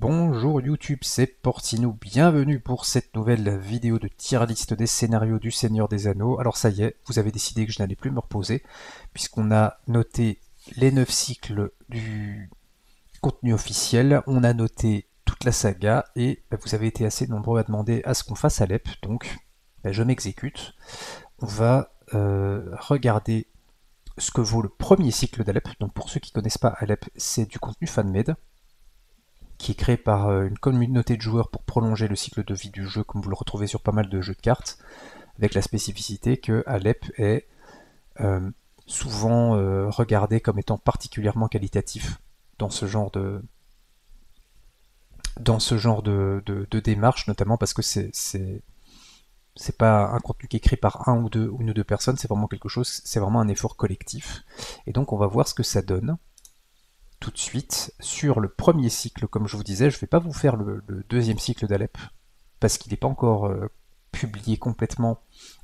Bonjour YouTube, c'est Portinou, bienvenue pour cette nouvelle vidéo de tier list des scénarios du Seigneur des Anneaux. Alors ça y est, vous avez décidé que je n'allais plus me reposer, puisqu'on a noté les 9 cycles du contenu officiel, on a noté toute la saga, et vous avez été assez nombreux à demander à ce qu'on fasse Alep, donc je m'exécute. On va regarder ce que vaut le premier cycle d'Alep. Donc pour ceux qui ne connaissent pas Alep, c'est du contenu fan-made, qui est créé par une communauté de joueurs pour prolonger le cycle de vie du jeu, comme vous le retrouvez sur pas mal de jeux de cartes, avec la spécificité que Alep est souvent regardé comme étant particulièrement qualitatif dans ce genre de démarche, notamment parce que c'est pas un contenu qui est créé par une ou deux personnes, c'est vraiment quelque chose, c'est vraiment un effort collectif. Et donc on va voir ce que ça donne tout de suite sur le premier cycle. Comme je vous disais, je ne vais pas vous faire le deuxième cycle d'Alep, parce qu'il n'est pas encore publié complètement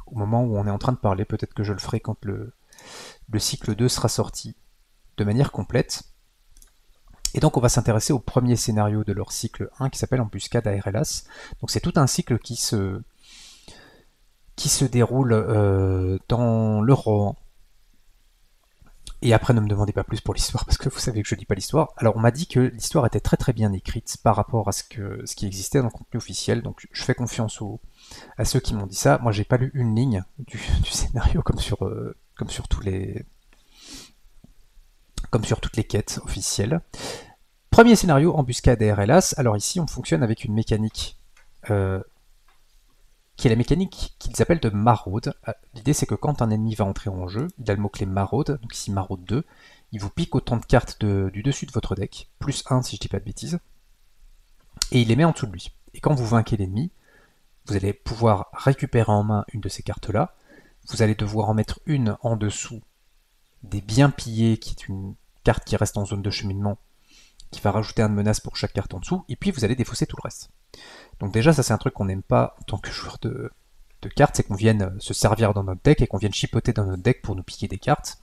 au moment où on est en train de parler. Peut-être que je le ferai quand le cycle 2 sera sorti de manière complète. Et donc on va s'intéresser au premier scénario de leur cycle 1 qui s'appelle Embuscade à Erelas. Donc c'est tout un cycle qui se déroule dans le Rohan. Et après, ne me demandez pas plus pour l'histoire, parce que vous savez que je lis pas l'histoire. Alors, on m'a dit que l'histoire était très très bien écrite par rapport à ce qui existait dans le contenu officiel, donc je fais confiance à ceux qui m'ont dit ça. Moi, j'ai pas lu une ligne du scénario comme sur toutes les quêtes officielles. Premier scénario, Embuscade à Erelas. Alors ici, on fonctionne avec une mécanique qui est la mécanique qu'ils appellent de maraude. L'idée c'est que quand un ennemi va entrer en jeu, il a le mot-clé maraude, donc ici maraude 2, il vous pique autant de cartes du dessus de votre deck, plus 1 si je dis pas de bêtises, et il les met en dessous de lui. Et quand vous vainquez l'ennemi, vous allez pouvoir récupérer en main une de ces cartes-là, vous allez devoir en mettre une en dessous des biens pillés, qui est une carte qui reste en zone de cheminement, qui va rajouter un de menace pour chaque carte en dessous, et puis vous allez défausser tout le reste. Donc déjà, ça c'est un truc qu'on n'aime pas en tant que joueur de cartes, c'est qu'on vienne se servir dans notre deck et qu'on vienne chipoter dans notre deck pour nous piquer des cartes.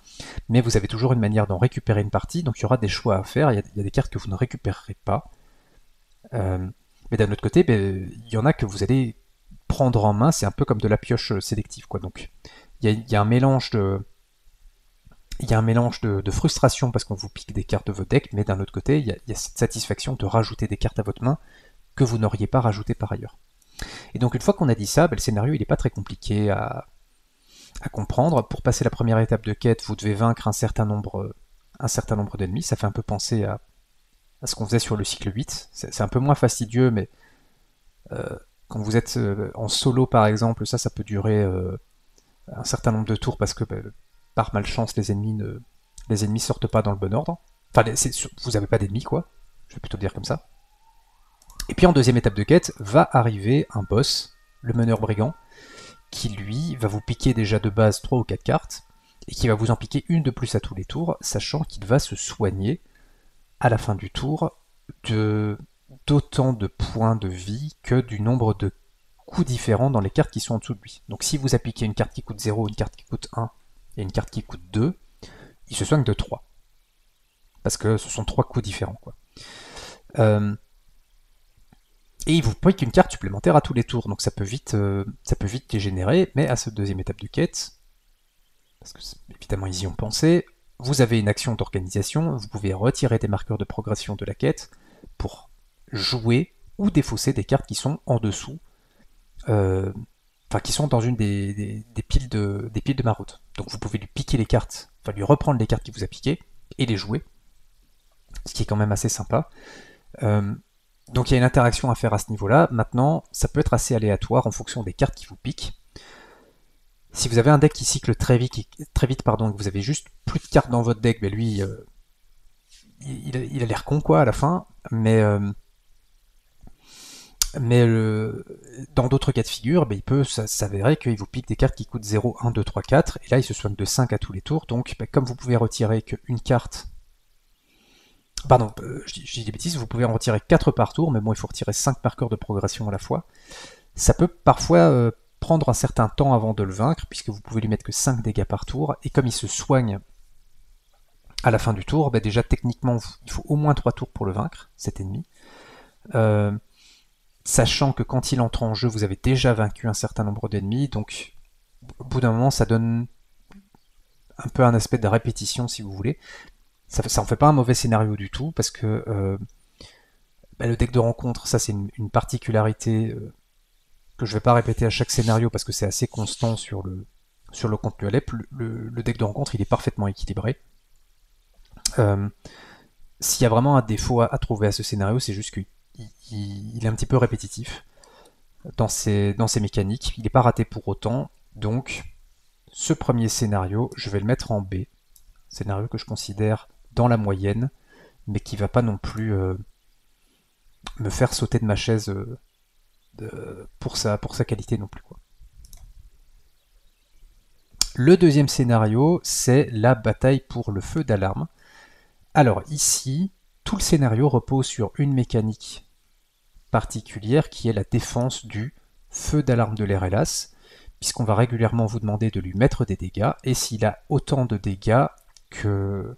Mais vous avez toujours une manière d'en récupérer une partie, donc il y aura des choix à faire. Il y a des cartes que vous ne récupérerez pas. Mais d'un autre côté, il y en a que vous allez prendre en main, c'est un peu comme de la pioche sélective, quoi. Donc il y a un mélange de frustration parce qu'on vous pique des cartes de votre deck, mais d'un autre côté, il y a cette satisfaction de rajouter des cartes à votre main que vous n'auriez pas rajouté par ailleurs. Et donc une fois qu'on a dit ça, le scénario il n'est pas très compliqué à comprendre. Pour passer la première étape de quête, vous devez vaincre un certain nombre d'ennemis. Ça fait un peu penser à ce qu'on faisait sur le cycle 8. C'est un peu moins fastidieux, mais quand vous êtes en solo par exemple, ça peut durer un certain nombre de tours parce que par malchance les ennemis sortent pas dans le bon ordre. Enfin, vous n'avez pas d'ennemis quoi, je vais plutôt dire comme ça. Et puis en deuxième étape de quête, va arriver un boss, le meneur brigand, qui lui va vous piquer déjà de base 3 ou 4 cartes, et qui va vous en piquer une de plus à tous les tours, sachant qu'il va se soigner à la fin du tour d'autant de points de vie que du nombre de coups différents dans les cartes qui sont en dessous de lui. Donc si vous appliquez une carte qui coûte 0, une carte qui coûte 1 et une carte qui coûte 2, il se soigne de 3. Parce que ce sont 3 coups différents, quoi. Et il vous pique une carte supplémentaire à tous les tours, donc ça peut vite dégénérer, mais à cette deuxième étape de quête, parce que évidemment ils y ont pensé, vous avez une action d'organisation, vous pouvez retirer des marqueurs de progression de la quête pour jouer ou défausser des cartes qui sont en dessous, qui sont dans une des piles de maraude. Donc vous pouvez lui piquer les cartes, enfin lui reprendre les cartes qu'il vous a piquées et les jouer, ce qui est quand même assez sympa. Donc il y a une interaction à faire à ce niveau-là. Maintenant, ça peut être assez aléatoire en fonction des cartes qui vous piquent. Si vous avez un deck qui cycle très vite, et que vous avez juste plus de cartes dans votre deck, lui, il a l'air con quoi à la fin. Mais dans d'autres cas de figure, il peut s'avérer qu'il vous pique des cartes qui coûtent 0, 1, 2, 3, 4. Et là, il se soigne de 5 à tous les tours. Donc comme vous pouvez retirer qu'une carte... Pardon, je dis des bêtises, vous pouvez en retirer 4 par tour, mais bon, il faut retirer 5 marqueurs de progression à la fois. Ça peut parfois prendre un certain temps avant de le vaincre, puisque vous pouvez lui mettre que 5 dégâts par tour, et comme il se soigne à la fin du tour, déjà techniquement, il faut au moins 3 tours pour le vaincre, cet ennemi. sachant que quand il entre en jeu, vous avez déjà vaincu un certain nombre d'ennemis, donc au bout d'un moment, ça donne un peu un aspect de répétition, si vous voulez. Ça en fait pas un mauvais scénario du tout, parce que le deck de rencontre, ça c'est une particularité que je vais pas répéter à chaque scénario, parce que c'est assez constant sur le contenu Alep. Le deck de rencontre, il est parfaitement équilibré. S'il y a vraiment un défaut à trouver à ce scénario, c'est juste qu'il est un petit peu répétitif dans ses mécaniques. Il n'est pas raté pour autant, donc ce premier scénario, je vais le mettre en B. Scénario que je considère dans la moyenne, mais qui va pas non plus me faire sauter de ma chaise pour sa qualité non plus, quoi. Le deuxième scénario, c'est la bataille pour le feu d'alarme. Alors ici, tout le scénario repose sur une mécanique particulière qui est la défense du feu d'alarme de l'RLAS, puisqu'on va régulièrement vous demander de lui mettre des dégâts, et s'il a autant de dégâts qu'une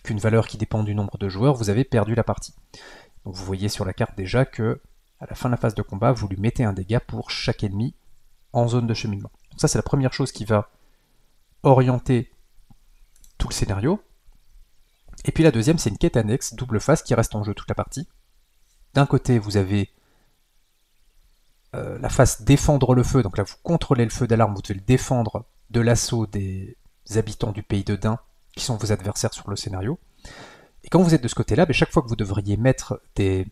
valeur qui dépend du nombre de joueurs, vous avez perdu la partie. Donc vous voyez sur la carte déjà que à la fin de la phase de combat, vous lui mettez un dégât pour chaque ennemi en zone de cheminement. Donc ça, c'est la première chose qui va orienter tout le scénario. Et puis la deuxième, c'est une quête annexe, double face, qui reste en jeu toute la partie. D'un côté, vous avez la phase défendre le feu, donc là vous contrôlez le feu d'alarme, vous devez le défendre de l'assaut des habitants du pays de Dain, qui sont vos adversaires sur le scénario. Et quand vous êtes de ce côté-là, chaque fois que vous devriez mettre des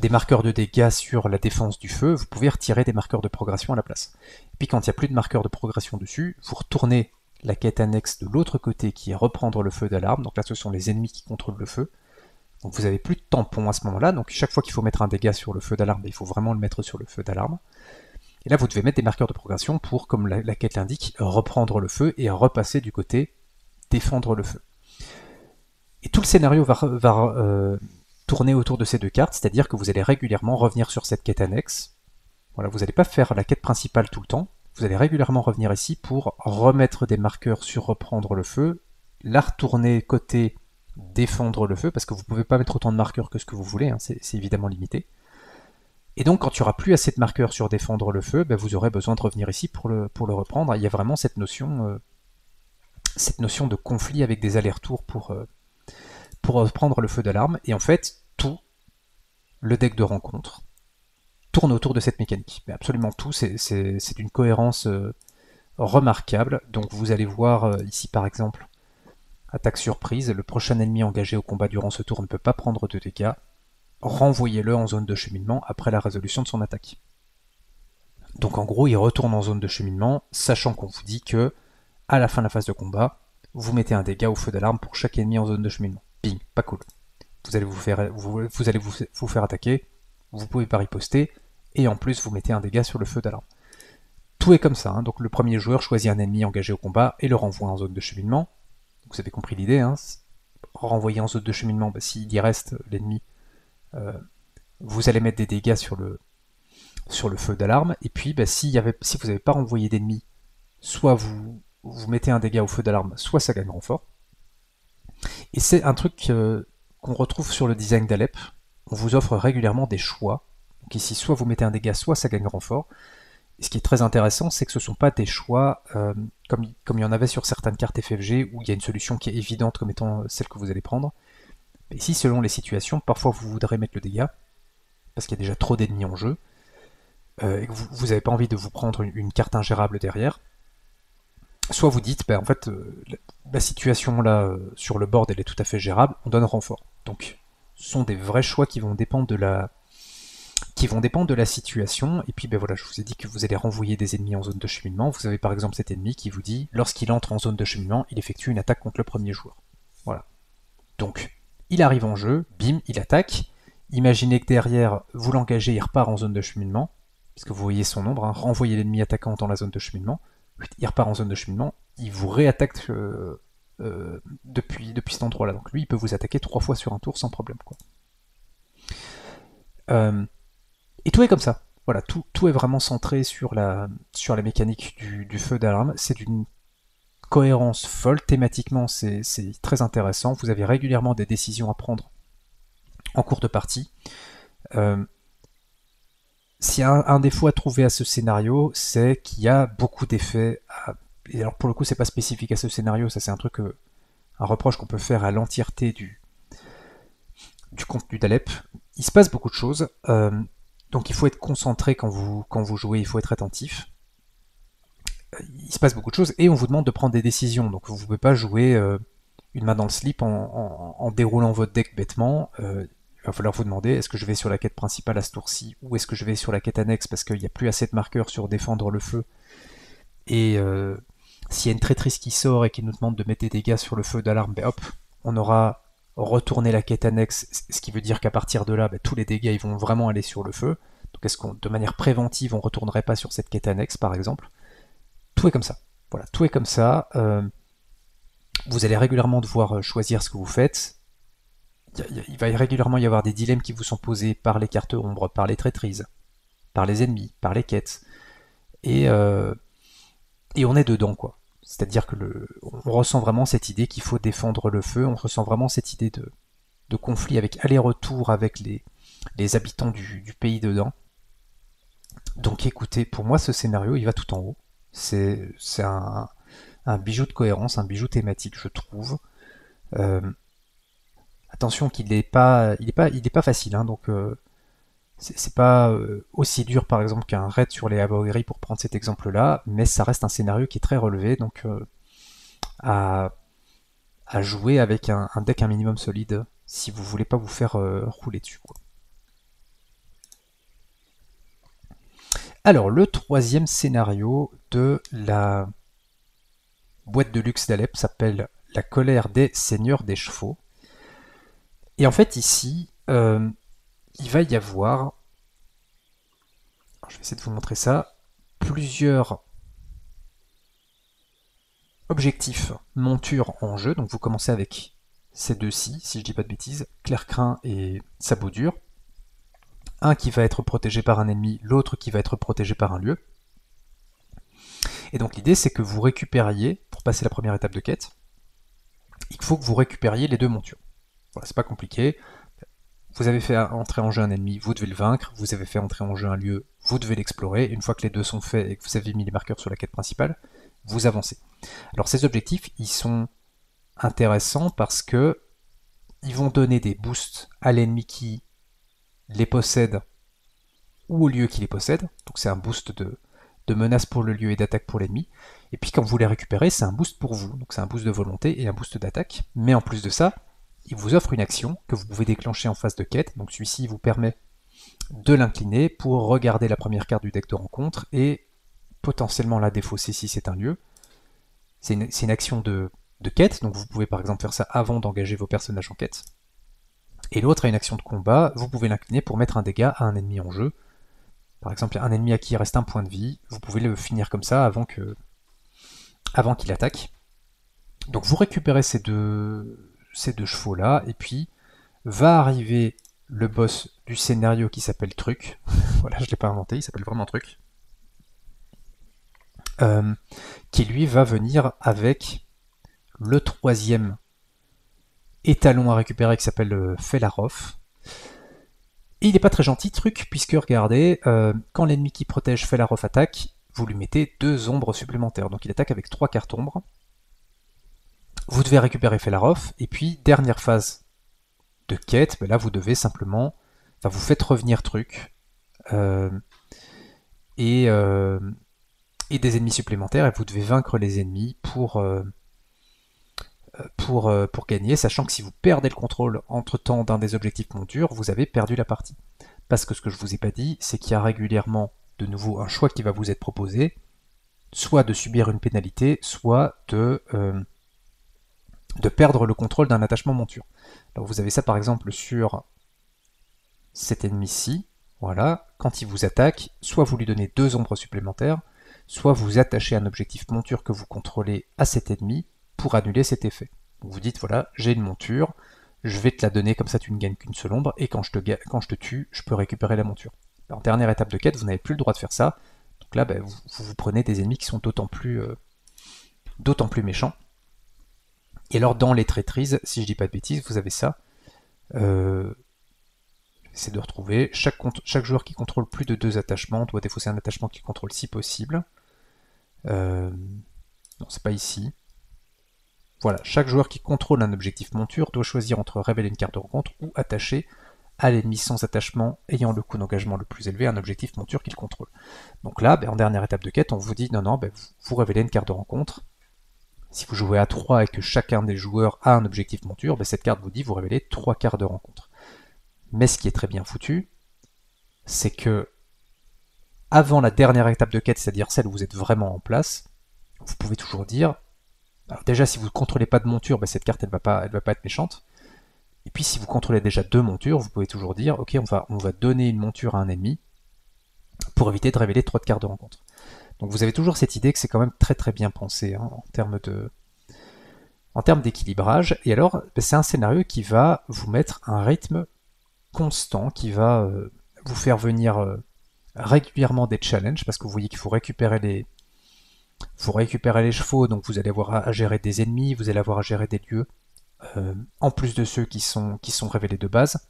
marqueurs de dégâts sur la défense du feu, vous pouvez retirer des marqueurs de progression à la place. Et puis quand il n'y a plus de marqueurs de progression dessus, vous retournez la quête annexe de l'autre côté qui est reprendre le feu d'alarme, donc là ce sont les ennemis qui contrôlent le feu. Donc vous n'avez plus de tampon à ce moment-là, donc chaque fois qu'il faut mettre un dégât sur le feu d'alarme, il faut vraiment le mettre sur le feu d'alarme. Et là vous devez mettre des marqueurs de progression pour, comme la quête l'indique, reprendre le feu et repasser du côté défendre le feu. Et tout le scénario va tourner autour de ces deux cartes, c'est-à-dire que vous allez régulièrement revenir sur cette quête annexe. Voilà, vous n'allez pas faire la quête principale tout le temps, vous allez régulièrement revenir ici pour remettre des marqueurs sur reprendre le feu, la retourner côté défendre le feu, parce que vous ne pouvez pas mettre autant de marqueurs que ce que vous voulez, hein, c'est évidemment limité. Et donc quand il n'y aura plus assez de marqueurs sur défendre le feu, vous aurez besoin de revenir ici pour le reprendre. Il y a vraiment cette notion de conflit avec des allers-retours pour reprendre le feu d'alarme, et en fait, tout le deck de rencontre tourne autour de cette mécanique. Mais absolument tout, c'est d'une cohérence remarquable. Donc vous allez voir ici par exemple, attaque surprise, le prochain ennemi engagé au combat durant ce tour ne peut pas prendre de dégâts, renvoyez-le en zone de cheminement après la résolution de son attaque. Donc en gros, il retourne en zone de cheminement, sachant qu'on vous dit que, à la fin de la phase de combat, vous mettez un dégât au feu d'alarme pour chaque ennemi en zone de cheminement. Bing, pas cool. Vous allez vous faire attaquer, vous pouvez pas riposter, et en plus vous mettez un dégât sur le feu d'alarme. Tout est comme ça, hein. Donc le premier joueur choisit un ennemi engagé au combat et le renvoie en zone de cheminement. Vous avez compris l'idée, hein. Renvoyer en zone de cheminement, s'il y reste l'ennemi, vous allez mettre des dégâts sur le feu d'alarme, et puis si vous n'avez pas renvoyé d'ennemis, soit vous mettez un dégât au feu d'alarme, soit ça gagne renfort. Et c'est un truc qu'on retrouve sur le design d'Alep. On vous offre régulièrement des choix. Donc ici, soit vous mettez un dégât, soit ça gagne renfort. Et ce qui est très intéressant, c'est que ce ne sont pas des choix comme il y en avait sur certaines cartes FFG, où il y a une solution qui est évidente comme étant celle que vous allez prendre. Mais ici, selon les situations, parfois vous voudrez mettre le dégât, parce qu'il y a déjà trop d'ennemis en jeu, et que vous n'avez pas envie de vous prendre une carte ingérable derrière. Soit vous dites, en fait, la situation là sur le board elle est tout à fait gérable, on donne renfort. Donc ce sont des vrais choix qui vont dépendre de la situation. Et puis voilà, je vous ai dit que vous allez renvoyer des ennemis en zone de cheminement. Vous avez par exemple cet ennemi qui vous dit, lorsqu'il entre en zone de cheminement, il effectue une attaque contre le premier joueur. Voilà. Donc il arrive en jeu, bim, il attaque. Imaginez que derrière, vous l'engagez, il repart en zone de cheminement, puisque vous voyez son nombre, hein, renvoyez l'ennemi attaquant dans la zone de cheminement. Il repart en zone de cheminement, il vous réattaque depuis cet endroit-là. Donc lui, il peut vous attaquer 3 fois sur un tour sans problème, quoi. Et tout est comme ça. Voilà, tout est vraiment centré sur la mécanique du feu d'alarme. C'est d'une cohérence folle. Thématiquement, c'est très intéressant. Vous avez régulièrement des décisions à prendre en cours de partie. S'il y a un défaut à trouver à ce scénario, c'est qu'il y a beaucoup d'effets. Et alors pour le coup, c'est pas spécifique à ce scénario, ça c'est un truc, un reproche qu'on peut faire à l'entièreté du contenu d'Alep. Il se passe beaucoup de choses, donc il faut être concentré quand vous jouez, il faut être attentif. Il se passe beaucoup de choses et on vous demande de prendre des décisions, donc vous ne pouvez pas jouer une main dans le slip en déroulant votre deck bêtement. Il va falloir vous demander, est-ce que je vais sur la quête principale à ce tour-ci, ou est-ce que je vais sur la quête annexe parce qu'il n'y a plus assez de marqueurs sur défendre le feu. Et s'il y a une traîtrise qui sort et qui nous demande de mettre des dégâts sur le feu d'alarme, ben hop, on aura retourné la quête annexe, ce qui veut dire qu'à partir de là, ben, tous les dégâts ils vont vraiment aller sur le feu. Donc est-ce qu'on, de manière préventive, on ne retournerait pas sur cette quête annexe, par exemple? Tout est comme ça. Voilà, tout est comme ça. Vous allez régulièrement devoir choisir ce que vous faites. Il va régulièrement y avoir des dilemmes qui vous sont posés par les cartes ombres, par les traîtrises, par les ennemis, par les quêtes. Et on est dedans, quoi. C'est-à-dire que on ressent vraiment cette idée qu'il faut défendre le feu, on ressent vraiment cette idée de conflit avec aller-retour avec les habitants du pays dedans. Donc écoutez, pour moi ce scénario il va tout en haut. C'est un bijou de cohérence, un bijou thématique je trouve. Euh, Attention qu'il il est pas facile, hein, donc c'est pas aussi dur par exemple qu'un raid sur les Abougris pour prendre cet exemple-là, mais ça reste un scénario qui est très relevé, donc à, à jouer avec un deck un minimum solide si vous voulez pas vous faire rouler dessus, quoi. Alors le troisième scénario de la boîte de luxe d'Alep s'appelle La colère des seigneurs des chevaux. Et en fait ici, il va y avoir, je vais essayer de vous montrer ça, plusieurs objectifs montures en jeu. Donc vous commencez avec ces deux-ci, si je dis pas de bêtises, Claircrin et Sabot dur. Un qui va être protégé par un ennemi, l'autre qui va être protégé par un lieu. Et donc l'idée c'est que vous récupériez, pour passer la première étape de quête, il faut que vous récupériez les deux montures. Voilà, c'est pas compliqué. Vous avez fait entrer en jeu un ennemi, vous devez le vaincre. Vous avez fait entrer en jeu un lieu, vous devez l'explorer. Une fois que les deux sont faits et que vous avez mis les marqueurs sur la quête principale, vous avancez. Alors ces objectifs, ils sont intéressants parce que ils vont donner des boosts à l'ennemi qui les possède ou au lieu qui les possède. Donc c'est un boost de menace pour le lieu et d'attaque pour l'ennemi. Et puis quand vous les récupérez, c'est un boost pour vous. Donc c'est un boost de volonté et un boost d'attaque. Mais en plus de ça, il vous offre une action que vous pouvez déclencher en phase de quête. Donc celui-ci vous permet de l'incliner pour regarder la première carte du deck de rencontre et potentiellement la défausser si c'est un lieu. C'est une action de quête, donc vous pouvez par exemple faire ça avant d'engager vos personnages en quête. Et l'autre a une action de combat, vous pouvez l'incliner pour mettre un dégât à un ennemi en jeu. Par exemple, un ennemi à qui il reste un point de vie, vous pouvez le finir comme ça avant qu'il attaque. Donc vous récupérez ces deux chevaux-là, et puis va arriver le boss du scénario qui s'appelle Truc. Voilà, je ne l'ai pas inventé, il s'appelle vraiment Truc. Qui lui va venir avec le troisième étalon à récupérer qui s'appelle Felarov. Et il n'est pas très gentil, Truc, puisque regardez, quand l'ennemi qui protège Felarov attaque, vous lui mettez 2 ombres supplémentaires. Donc il attaque avec 3 cartes ombres. Vous devez récupérer Felarov, et puis dernière phase de quête, ben là vous devez simplement, enfin vous faites revenir Truc, et des ennemis supplémentaires, et vous devez vaincre les ennemis pour gagner, sachant que si vous perdez le contrôle entre-temps d'un des objectifs montures, vous avez perdu la partie. Parce que ce que je vous ai pas dit, c'est qu'il y a régulièrement de nouveau un choix qui va vous être proposé, soit de subir une pénalité, soit de perdre le contrôle d'un attachement monture. Alors vous avez ça par exemple sur cet ennemi-ci, voilà, quand il vous attaque, soit vous lui donnez 2 ombres supplémentaires, soit vous attachez un objectif monture que vous contrôlez à cet ennemi pour annuler cet effet. Donc vous dites voilà, j'ai une monture, je vais te la donner, comme ça tu ne gagnes qu'une seule ombre, et quand je te tue, je peux récupérer la monture. En dernière étape de quête, vous n'avez plus le droit de faire ça, donc là ben, vous prenez des ennemis qui sont d'autant plus méchants. Et alors dans les traîtrises, si je dis pas de bêtises, vous avez ça. c'est de retrouver chaque joueur qui contrôle plus de 2 attachements doit défausser un attachement qu'il contrôle si possible. Non, c'est pas ici. Voilà, chaque joueur qui contrôle un objectif monture doit choisir entre révéler une carte de rencontre ou attacher à l'ennemi sans attachement ayant le coût d'engagement le plus élevé un objectif monture qu'il contrôle. Donc là, en dernière étape de quête, on vous dit non, vous révélez une carte de rencontre. Si vous jouez à 3 et que chacun des joueurs a un objectif monture, cette carte vous dit vous révélez 3 cartes de rencontre. Mais ce qui est très bien foutu, c'est que avant la dernière étape de quête, c'est-à-dire celle où vous êtes vraiment en place, vous pouvez toujours dire, alors déjà si vous ne contrôlez pas de monture, cette carte elle va pas être méchante. Et puis si vous contrôlez déjà 2 montures, vous pouvez toujours dire, ok, on va donner une monture à un ennemi pour éviter de révéler 3 de cartes de rencontre. Donc vous avez toujours cette idée que c'est quand même très très bien pensé en termes d'équilibrage. Et alors, c'est un scénario qui va vous mettre un rythme constant, qui va vous faire venir régulièrement des challenges, parce que vous voyez qu'il faut récupérer les chevaux, donc vous allez avoir à gérer des ennemis, vous allez avoir à gérer des lieux, en plus de ceux qui sont révélés de base.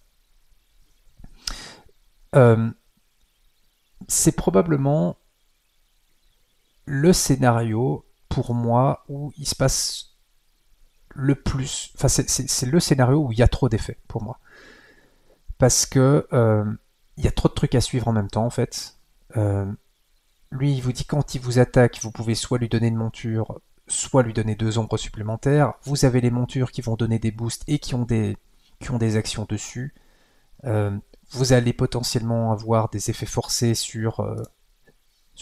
C'est probablement le scénario, pour moi, où il se passe le plus... Enfin, c'est le scénario où il y a trop d'effets, pour moi. Parce que il y a trop de trucs à suivre en même temps, en fait. Lui, il vous dit quand il vous attaque, vous pouvez soit lui donner une monture, soit lui donner 2 ombres supplémentaires. Vous avez les montures qui vont donner des boosts et qui ont des actions dessus. Vous allez potentiellement avoir des effets forcés sur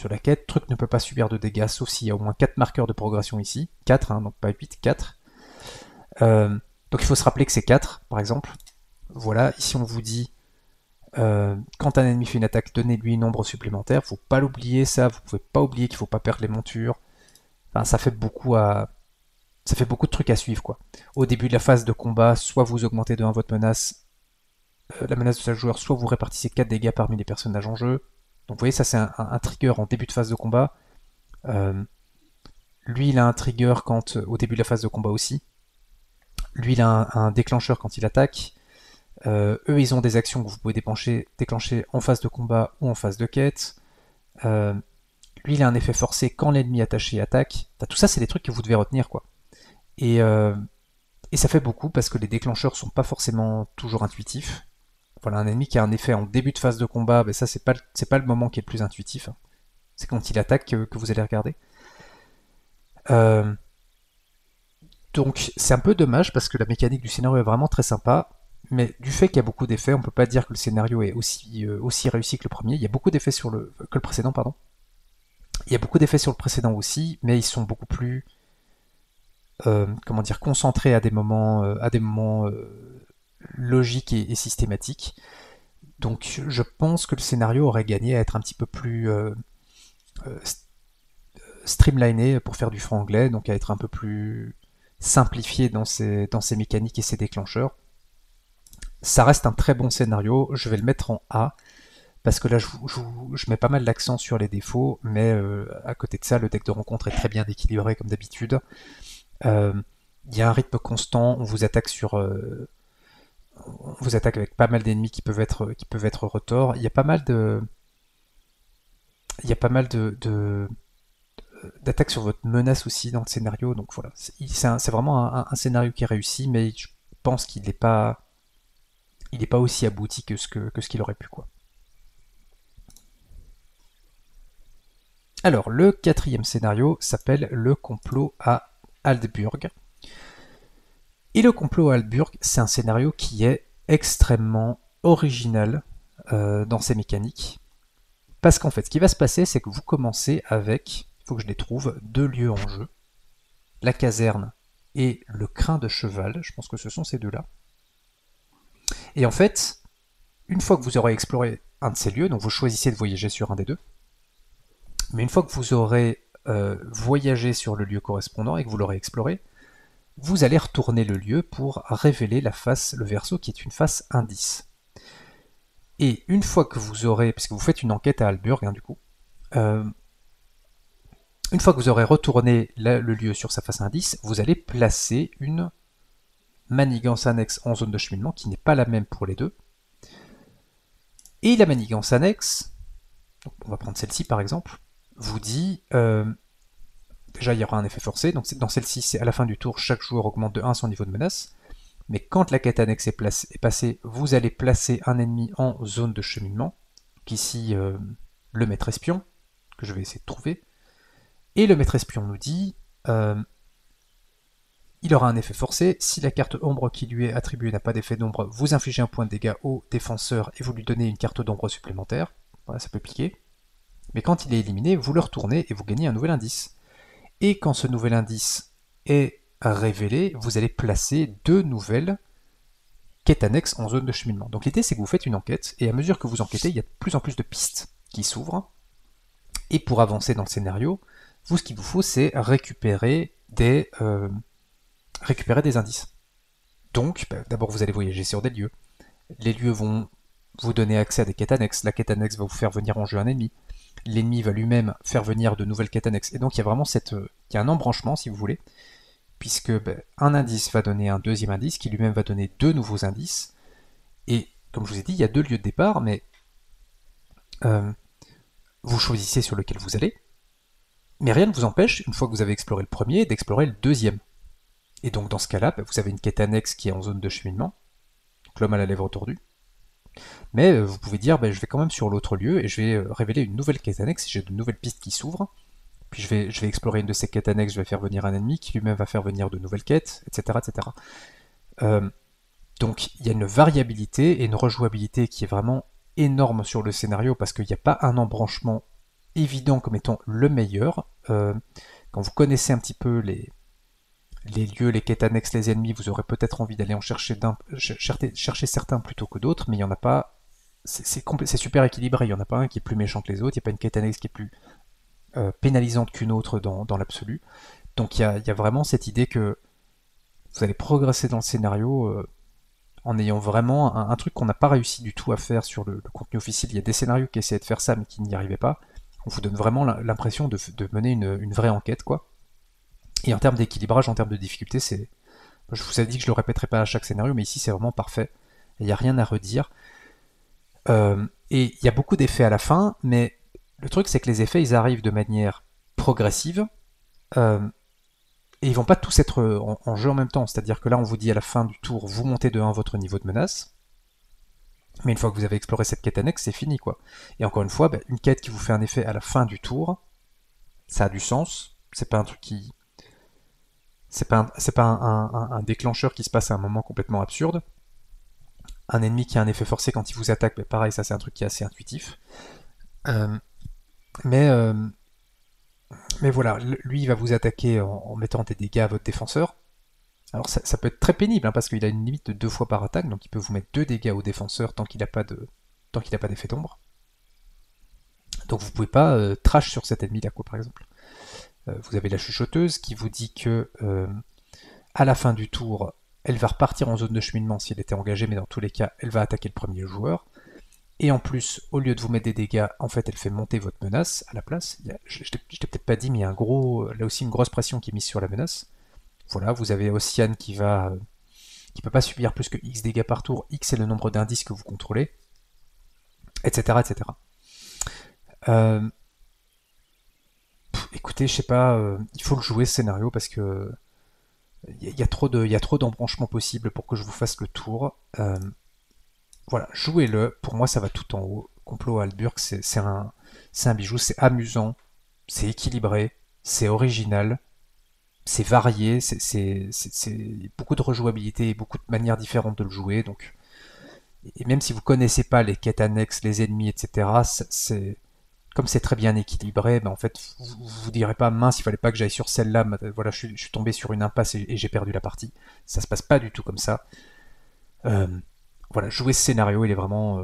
la quête. Truc ne peut pas subir de dégâts, sauf s'il y a au moins 4 marqueurs de progression ici. 4, donc pas 8, 4. Donc il faut se rappeler que c'est 4, par exemple. Voilà, ici on vous dit, quand un ennemi fait une attaque, donnez-lui une ombre supplémentaire. Faut pas l'oublier ça, vous pouvez pas oublier qu'il faut pas perdre les montures. Enfin, ça fait beaucoup de trucs à suivre, quoi. Au début de la phase de combat, soit vous augmentez de 1 votre menace, la menace de chaque joueur, soit vous répartissez 4 dégâts parmi les personnages en jeu. Donc vous voyez, ça c'est un trigger en début de phase de combat. Lui, il a un trigger au début de la phase de combat aussi. Lui, il a un déclencheur quand il attaque. Eux, ils ont des actions que vous pouvez déclencher en phase de combat ou en phase de quête. Lui, il a un effet forcé quand l'ennemi attaché attaque. Tout ça, c'est des trucs que vous devez retenir, quoi. Et ça fait beaucoup parce que les déclencheurs sont pas forcément toujours intuitifs. Voilà, un ennemi qui a un effet en début de phase de combat, ça c'est pas le moment qui est le plus intuitif. C'est quand il attaque que vous allez regarder. Donc c'est un peu dommage parce que la mécanique du scénario est vraiment très sympa, mais du fait qu'il y a beaucoup d'effets, on peut pas dire que le scénario est aussi réussi que le premier. Il y a beaucoup d'effets que le précédent, pardon. Il y a beaucoup d'effets sur le précédent aussi, mais ils sont beaucoup plus concentrés à des moments logiques et systématiques. Donc je pense que le scénario aurait gagné à être un petit peu plus streamliné, pour faire du franglais, donc à être un peu plus simplifié dans ses mécaniques et ses déclencheurs. Ça reste un très bon scénario, je vais le mettre en A, parce que là je mets pas mal l'accent sur les défauts, mais à côté de ça, le deck de rencontre est très bien équilibré comme d'habitude. Il y a un rythme constant, on vous attaque avec pas mal d'ennemis qui peuvent être retors. Il y a pas mal d'attaques sur votre menace aussi dans le scénario, donc voilà. C'est vraiment un scénario qui est réussi, mais je pense qu'il n'est pas aussi abouti que ce qu'il aurait pu, quoi. Alors, le 4e scénario s'appelle le complot à Aldburg. Et le complot à Aldburg, c'est un scénario qui est extrêmement original dans ses mécaniques. Parce qu'en fait, ce qui va se passer, c'est que vous commencez avec, il faut que je les trouve, 2 lieux en jeu. La caserne et le crin de cheval, je pense que ce sont ces deux-là. Et en fait, une fois que vous aurez exploré un de ces lieux, donc vous choisissez de voyager sur un des deux, mais une fois que vous aurez voyagé sur le lieu correspondant et que vous l'aurez exploré, vous allez retourner le lieu pour révéler le verso qui est une face indice. Et une fois que vous aurez, puisque vous faites une enquête à Aldburg, du coup, une fois que vous aurez retourné le lieu sur sa face indice, vous allez placer une manigance annexe en zone de cheminement qui n'est pas la même pour les deux. Et la manigance annexe, donc on va prendre celle-ci par exemple, vous dit, déjà il y aura un effet forcé, donc dans celle-ci c'est à la fin du tour, chaque joueur augmente de 1 son niveau de menace, mais quand la quête annexe est passée, vous allez placer un ennemi en zone de cheminement, donc ici le maître espion, que je vais essayer de trouver, et le maître espion nous dit, il aura un effet forcé, si la carte ombre qui lui est attribuée n'a pas d'effet d'ombre, vous infligez un point de dégâts au défenseur et vous lui donnez une carte d'ombre supplémentaire, voilà, ça peut piquer, mais quand il est éliminé, vous le retournez et vous gagnez un nouvel indice. Et quand ce nouvel indice est révélé, vous allez placer 2 nouvelles quêtes annexes en zone de cheminement. Donc l'idée c'est que vous faites une enquête, et à mesure que vous enquêtez, il y a de plus en plus de pistes qui s'ouvrent, et pour avancer dans le scénario, vous ce qu'il vous faut c'est récupérer des indices. Donc d'abord vous allez voyager sur des lieux, les lieux vont vous donner accès à des quêtes annexes, la quête annexe va vous faire venir en jeu un ennemi, l'ennemi va lui-même faire venir de nouvelles quêtes annexes. Et donc il y a vraiment il y a un embranchement si vous voulez, puisque un indice va donner un deuxième indice, qui lui-même va donner 2 nouveaux indices. Et comme je vous ai dit, il y a 2 lieux de départ, mais vous choisissez sur lequel vous allez. Mais rien ne vous empêche, une fois que vous avez exploré le premier, d'explorer le deuxième. Et donc dans ce cas-là, vous avez une quête annexe qui est en zone de cheminement, donc l'homme à la lèvre tordue. Mais vous pouvez dire, je vais quand même sur l'autre lieu et je vais révéler une nouvelle quête annexe, j'ai de nouvelles pistes qui s'ouvrent. Puis je vais explorer une de ces quêtes annexes, je vais faire venir un ennemi qui lui-même va faire venir de nouvelles quêtes, etc. etc. Donc il y a une variabilité et une rejouabilité qui est vraiment énorme sur le scénario parce qu'il n'y a pas un embranchement évident comme étant le meilleur. Quand vous connaissez un petit peu les lieux, les quêtes annexes, les ennemis, vous aurez peut-être envie d'aller en chercher certains plutôt que d'autres, mais il n'y en a pas. C'est super équilibré, il n'y en a pas un qui est plus méchant que les autres, il n'y a pas une quête annexe qui est plus pénalisante qu'une autre dans l'absolu. Donc il y a vraiment cette idée que vous allez progresser dans le scénario en ayant vraiment un truc qu'on n'a pas réussi du tout à faire sur le contenu officiel. Il y a des scénarios qui essayaient de faire ça mais qui n'y arrivaient pas. On vous donne vraiment l'impression de mener une vraie enquête, quoi. Et en termes d'équilibrage, en termes de difficulté, je vous ai dit que je le répéterai pas à chaque scénario, mais ici c'est vraiment parfait. Il n'y a rien à redire. Et il y a beaucoup d'effets à la fin, mais le truc c'est que les effets ils arrivent de manière progressive. Et ils vont pas tous être en jeu en même temps. C'est-à-dire que là on vous dit à la fin du tour, vous montez de 1 votre niveau de menace. Mais une fois que vous avez exploré cette quête annexe, c'est fini, quoi. Et encore une fois, une quête qui vous fait un effet à la fin du tour, ça a du sens. C'est pas un truc qui... C'est pas un déclencheur qui se passe à un moment complètement absurde. Un ennemi qui a un effet forcé quand il vous attaque, pareil, ça c'est un truc qui est assez intuitif. Mais voilà, lui il va vous attaquer en mettant des dégâts à votre défenseur. Alors ça peut être très pénible, hein, parce qu'il a une limite de 2 fois par attaque, donc il peut vous mettre 2 dégâts au défenseur tant qu'il n'a pas d'effet d'ombre. Donc vous pouvez pas trash sur cet ennemi là, quoi, par exemple. Vous avez la chuchoteuse qui vous dit que à la fin du tour, elle va repartir en zone de cheminement si elle était engagée, mais dans tous les cas, elle va attaquer le premier joueur. Et en plus, au lieu de vous mettre des dégâts, en fait, elle fait monter votre menace à la place. Je t'ai peut-être pas dit, mais il y a là aussi une grosse pression qui est mise sur la menace. Voilà, vous avez Ossian qui peut pas subir plus que X dégâts par tour. X est le nombre d'indices que vous contrôlez, etc., etc. Écoutez, je sais pas, il faut le jouer ce scénario parce que il y a trop d'embranchements possibles pour que je vous fasse le tour. Voilà, jouez-le. Pour moi, ça va tout en haut. Complot à Alburg, c'est un bijou, c'est amusant, c'est équilibré, c'est original, c'est varié, c'est beaucoup de rejouabilité et beaucoup de manières différentes de le jouer. Donc, et même si vous connaissez pas les quêtes annexes, les ennemis, etc., comme c'est très bien équilibré, en fait, vous direz pas mince, il fallait pas que j'aille sur celle-là. Voilà, je suis tombé sur une impasse et j'ai perdu la partie. Ça se passe pas du tout comme ça. Voilà, jouer ce scénario, il est vraiment,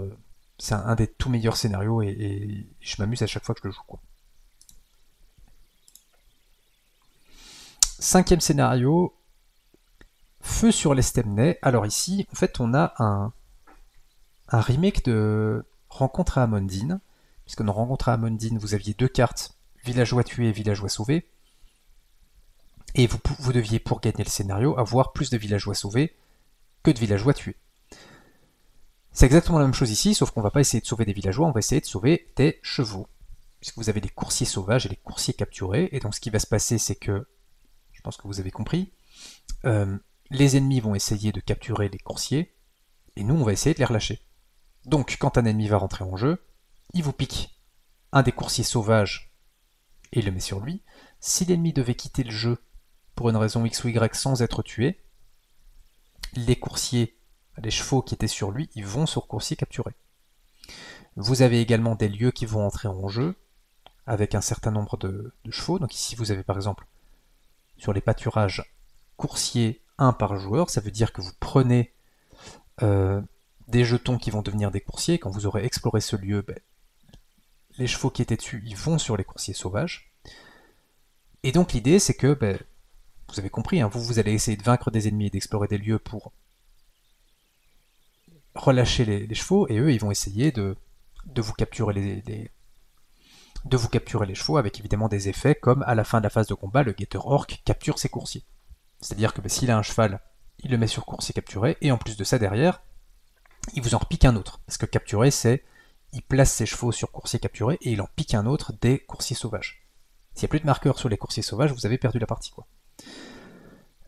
c'est un des tout meilleurs scénarios et je m'amuse à chaque fois que je le joue, quoi. 5e scénario, Feu sur l'Estemnay. Alors ici, en fait, on a un remake de Rencontre à Amondine. Puisque dans Rencontre à Amondine, vous aviez 2 cartes, villageois tués et villageois sauvés. Et vous deviez, pour gagner le scénario, avoir plus de villageois sauvés que de villageois tués. C'est exactement la même chose ici, sauf qu'on va pas essayer de sauver des villageois, on va essayer de sauver des chevaux. Puisque vous avez des coursiers sauvages et des coursiers capturés, et donc ce qui va se passer, c'est que, je pense que vous avez compris, les ennemis vont essayer de capturer les coursiers, et nous on va essayer de les relâcher. Donc quand un ennemi va rentrer en jeu, il vous pique un des coursiers sauvages et il le met sur lui. Si l'ennemi devait quitter le jeu pour une raison X ou Y sans être tué, les coursiers, les chevaux qui étaient sur lui, ils vont sur le coursier capturé. Vous avez également des lieux qui vont entrer en jeu avec un certain nombre de chevaux. Donc ici vous avez par exemple sur les pâturages coursier 1 par joueur, ça veut dire que vous prenez des jetons qui vont devenir des coursiers. Quand vous aurez exploré ce lieu, les chevaux qui étaient dessus, ils vont sur les coursiers sauvages. Et donc l'idée, c'est que, vous avez compris, hein, vous allez essayer de vaincre des ennemis et d'explorer des lieux pour relâcher les chevaux, et eux, ils vont essayer de vous capturer les chevaux, avec évidemment des effets comme à la fin de la phase de combat, le guetteur orc capture ses coursiers. C'est-à-dire que s'il a un cheval, il le met sur coursier capturé, et en plus de ça, derrière, il vous en repique un autre. Parce que capturer, c'est il place ses chevaux sur coursier capturé et il en pique un autre des coursiers sauvages. S'il n'y a plus de marqueurs sur les coursiers sauvages, vous avez perdu la partie, quoi.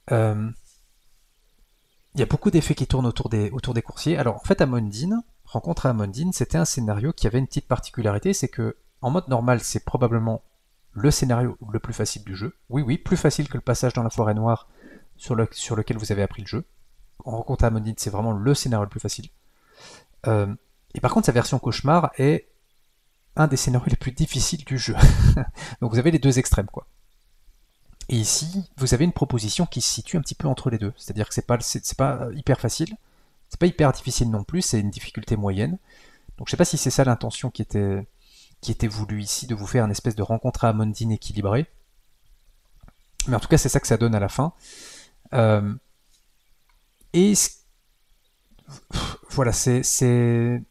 Il y a beaucoup d'effets qui tournent autour des coursiers. Alors en fait, Rencontre à Amundine, c'était un scénario qui avait une petite particularité, c'est que en mode normal, c'est probablement le scénario le plus facile du jeu. Oui, plus facile que le passage dans la forêt noire sur lequel vous avez appris le jeu. Rencontre à Amundine, c'est vraiment le scénario le plus facile. Et par contre, sa version cauchemar est un des scénarios les plus difficiles du jeu. Donc vous avez les deux extrêmes, quoi. Et ici, vous avez une proposition qui se situe un petit peu entre les deux. C'est-à-dire que c'est pas hyper facile, c'est pas hyper difficile non plus, c'est une difficulté moyenne. Donc je sais pas si c'est ça l'intention qui était voulue ici, de vous faire une espèce de rencontre à Amundine équilibrée. Mais en tout cas, c'est ça que ça donne à la fin. Et voilà, c'est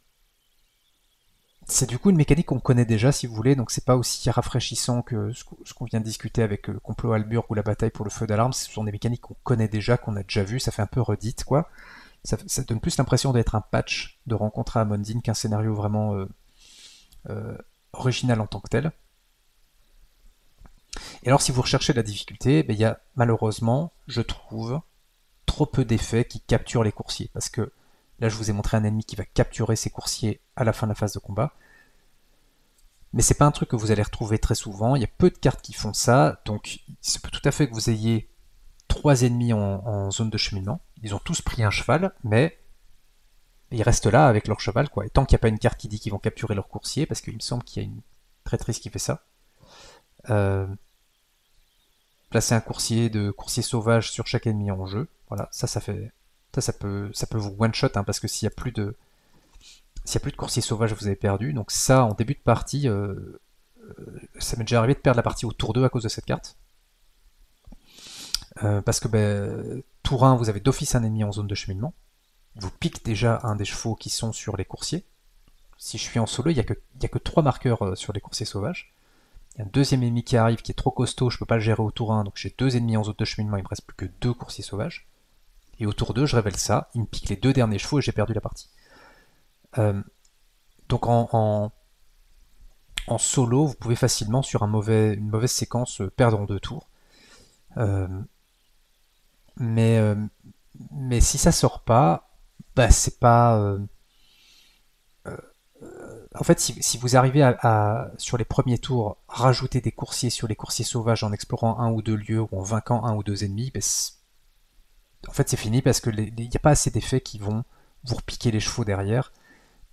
du coup une mécanique qu'on connaît déjà, si vous voulez, donc c'est pas aussi rafraîchissant que ce qu'on vient de discuter avec le complot Alburg ou la bataille pour le feu d'alarme. Ce sont des mécaniques qu'on connaît déjà, qu'on a déjà vues, ça fait un peu redite, quoi. Ça donne plus l'impression d'être un patch de Rencontre à Amundine qu'un scénario vraiment original en tant que tel. Et alors si vous recherchez la difficulté, il y a malheureusement, je trouve, trop peu d'effets qui capturent les coursiers, parce que là, je vous ai montré un ennemi qui va capturer ses coursiers à la fin de la phase de combat. Mais c'est pas un truc que vous allez retrouver très souvent. Il y a peu de cartes qui font ça. Donc, il se peut tout à fait que vous ayez 3 ennemis en zone de cheminement. Ils ont tous pris un cheval, mais ils restent là avec leur cheval, quoi. Et tant qu'il n'y a pas une carte qui dit qu'ils vont capturer leur coursier, parce qu'il me semble qu'il y a une traîtrise qui fait ça. Placer un coursier sauvage sur chaque ennemi en jeu. Voilà, ça peut vous one-shot, hein, parce que s'il n'y a plus de coursier sauvage, vous avez perdu. Donc ça, en début de partie, ça m'est déjà arrivé de perdre la partie au tour 2 à cause de cette carte. Parce que tour 1, vous avez d'office un ennemi en zone de cheminement. Il vous pique déjà un des chevaux qui sont sur les coursiers. Si je suis en solo, il n'y a que 3 marqueurs sur les coursiers sauvages. Il y a un deuxième ennemi qui arrive qui est trop costaud, je ne peux pas le gérer au tour 1, donc j'ai 2 ennemis en zone de cheminement, il me reste plus que 2 coursiers sauvages. Et au tour 2, je révèle ça, il me pique les 2 derniers chevaux et j'ai perdu la partie. Donc en solo, vous pouvez facilement, sur une mauvaise séquence, perdre en 2 tours. Mais si ça sort pas, c'est pas... en fait, si vous arrivez sur les premiers tours, rajouter des coursiers sur les coursiers sauvages en explorant un ou deux lieux ou en vainquant un ou deux ennemis, en fait c'est fini parce qu'il n'y a pas assez d'effets qui vont vous repiquer les chevaux derrière.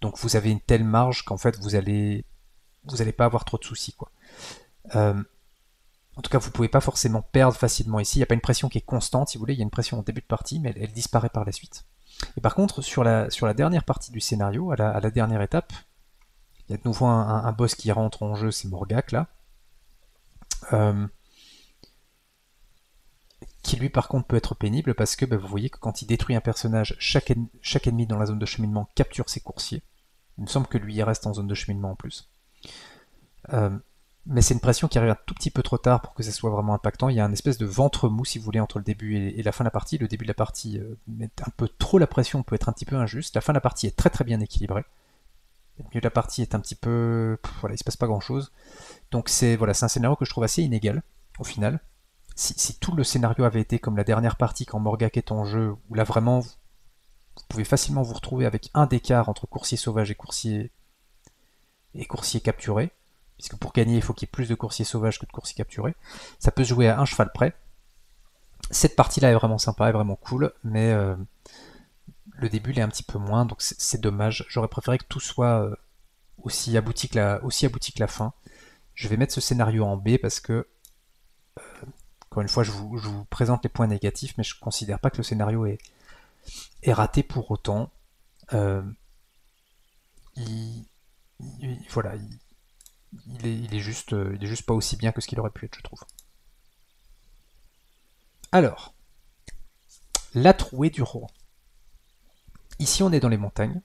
Donc vous avez une telle marge qu'en fait vous allez pas avoir trop de soucis, quoi. En tout cas, vous pouvez pas forcément perdre facilement ici. Il n'y a pas une pression qui est constante, si vous voulez. Il y a une pression au début de partie, mais elle disparaît par la suite. Et par contre, sur la dernière partie du scénario, à la dernière étape, il y a de nouveau un boss qui rentre en jeu, c'est Morgak, là. Qui lui, par contre, peut être pénible parce que vous voyez que quand il détruit un personnage, chaque ennemi dans la zone de cheminement capture ses coursiers. Il me semble que lui, il reste en zone de cheminement en plus. Mais c'est une pression qui arrive un tout petit peu trop tard pour que ça soit vraiment impactant. Il y a un espèce de ventre mou, si vous voulez, entre le début et la fin de la partie. Le début de la partie met un peu trop la pression, peut être un petit peu injuste. La fin de la partie est très très bien équilibrée. Le milieu de la partie est un petit peu... voilà, il se passe pas grand chose. Donc c'est voilà, c'est un scénario que je trouve assez inégal, au final. Si tout le scénario avait été comme la dernière partie quand Morgak est en jeu, où là vraiment vous pouvez facilement vous retrouver avec un d'écart entre coursier sauvage et coursier capturé, puisque pour gagner il faut qu'il y ait plus de coursiers sauvages que de coursiers capturés. Ça peut se jouer à un cheval près. Cette partie-là est vraiment sympa, est vraiment cool, mais le début l'est un petit peu moins, donc c'est dommage. J'aurais préféré que tout soit aussi abouti que la fin. Je vais mettre ce scénario en B parce que, encore une fois, je vous présente les points négatifs, mais je ne considère pas que le scénario est raté pour autant. Voilà, il est juste pas aussi bien que ce qu'il aurait pu être, je trouve. Alors, la trouée du roi. Ici, on est dans les montagnes.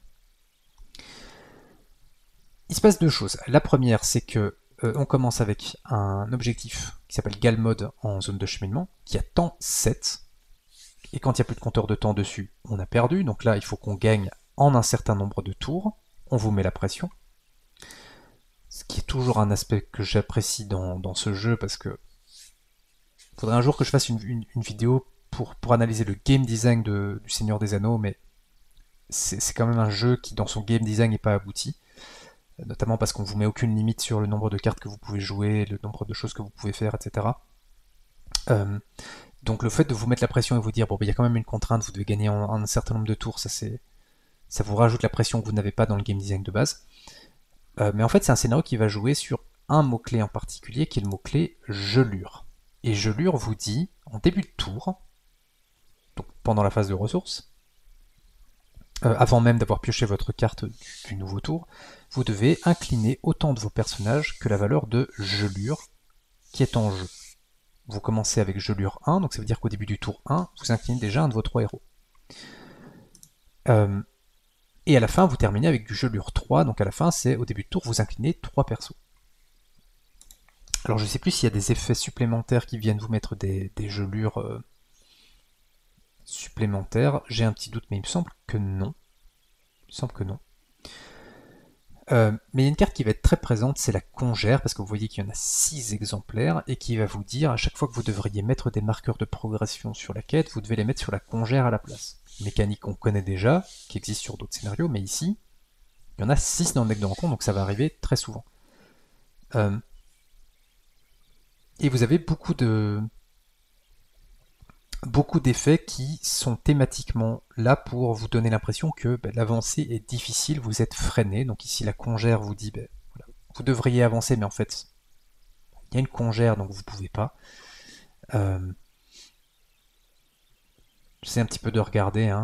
Il se passe deux choses. La première, c'est que on commence avec un objectif qui s'appelle Galmode en zone de cheminement, qui a temps 7. Et quand il n'y a plus de compteur de temps dessus, on a perdu. Donc là, il faut qu'on gagne en un certain nombre de tours. On vous met la pression. Ce qui est toujours un aspect que j'apprécie dans ce jeu, parce que il faudrait un jour que je fasse une vidéo pour analyser le game design du Seigneur des Anneaux, mais c'est quand même un jeu qui, dans son game design, n'est pas abouti. Notamment parce qu'on vous met aucune limite sur le nombre de cartes que vous pouvez jouer, le nombre de choses que vous pouvez faire, etc. Donc le fait de vous mettre la pression et vous dire, bon, il y a quand même une contrainte, vous devez gagner en un certain nombre de tours, ça vous rajoute la pression que vous n'avez pas dans le game design de base. Mais en fait, c'est un scénario qui va jouer sur un mot-clé en particulier, qui est le mot-clé gelure. Et gelure vous dit, en début de tour, donc pendant la phase de ressources, avant même d'avoir pioché votre carte du nouveau tour, vous devez incliner autant de vos personnages que la valeur de gelure qui est en jeu. Vous commencez avec gelure 1, donc ça veut dire qu'au début du tour 1, vous inclinez déjà un de vos 3 héros. Et à la fin, vous terminez avec du gelure 3, donc à la fin, c'est au début de tour, vous inclinez 3 persos. Alors je ne sais plus s'il y a des effets supplémentaires qui viennent vous mettre des gelures supplémentaires. J'ai un petit doute, mais il me semble que non. Mais il y a une carte qui va être très présente, c'est la congère, parce que vous voyez qu'il y en a 6 exemplaires, et qui va vous dire, à chaque fois que vous devriez mettre des marqueurs de progression sur la quête, vous devez les mettre sur la congère à la place. Une mécanique qu'on connaît déjà, qui existe sur d'autres scénarios, mais ici, il y en a 6 dans le deck de rencontre, donc ça va arriver très souvent. Et vous avez beaucoup d'effets qui sont thématiquement là pour vous donner l'impression que l'avancée est difficile, vous êtes freiné. Donc ici la congère vous dit voilà, vous devriez avancer, mais en fait il y a une congère donc vous ne pouvez pas. J'essaie un petit peu de regarder.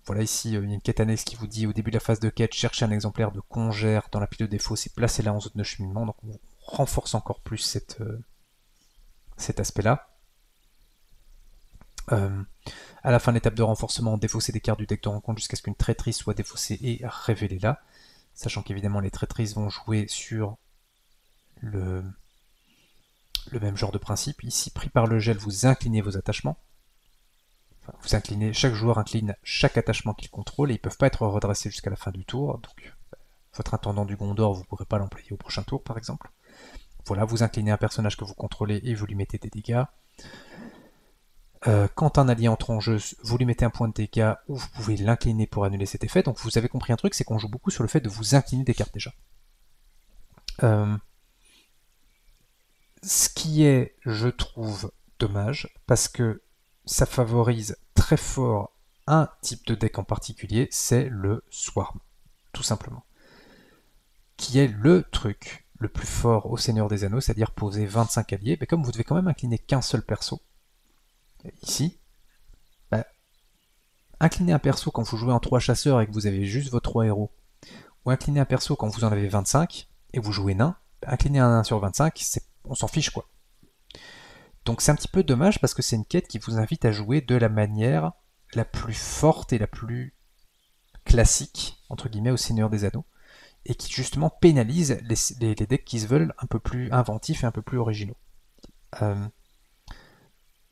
Voilà, ici il y a une quête annexe qui vous dit au début de la phase de quête, cherchez un exemplaire de congère dans la pile de défaut, c'est placez-la en zone de cheminement. Donc on renforce encore plus cet aspect-là. À la fin de l'étape de renforcement, défausser des cartes du deck de rencontre jusqu'à ce qu'une traîtrise soit défaussée et révélée là. Sachant qu'évidemment les traîtrises vont jouer sur le même genre de principe. Ici, pris par le gel, vous inclinez vos attachements. Enfin, vous inclinez, chaque joueur incline chaque attachement qu'il contrôle et ils ne peuvent pas être redressés jusqu'à la fin du tour. Donc votre intendant du Gondor, vous ne pourrez pas l'employer au prochain tour par exemple. Voilà, vous inclinez un personnage que vous contrôlez et vous lui mettez des dégâts. Quand un allié entre en jeu, vous lui mettez un point de dégâts ou vous pouvez l'incliner pour annuler cet effet. Donc vous avez compris un truc, c'est qu'on joue beaucoup sur le fait de vous incliner des cartes déjà. Ce qui est, je trouve, dommage, parce que ça favorise très fort un type de deck en particulier, c'est le Swarm, tout simplement. Qui est le truc le plus fort au Seigneur des Anneaux, c'est-à-dire poser 25 alliés, mais comme vous devez quand même incliner qu'un seul perso, ici, incliner un perso quand vous jouez en 3 chasseurs et que vous avez juste vos 3 héros, ou incliner un perso quand vous en avez 25 et vous jouez nain, incliner un nain sur 25, on s'en fiche quoi. Donc c'est un petit peu dommage parce que c'est une quête qui vous invite à jouer de la manière la plus forte et la plus classique, entre guillemets, au Seigneur des Anneaux, et qui justement pénalise les decks qui se veulent un peu plus inventifs et un peu plus originaux. Euh,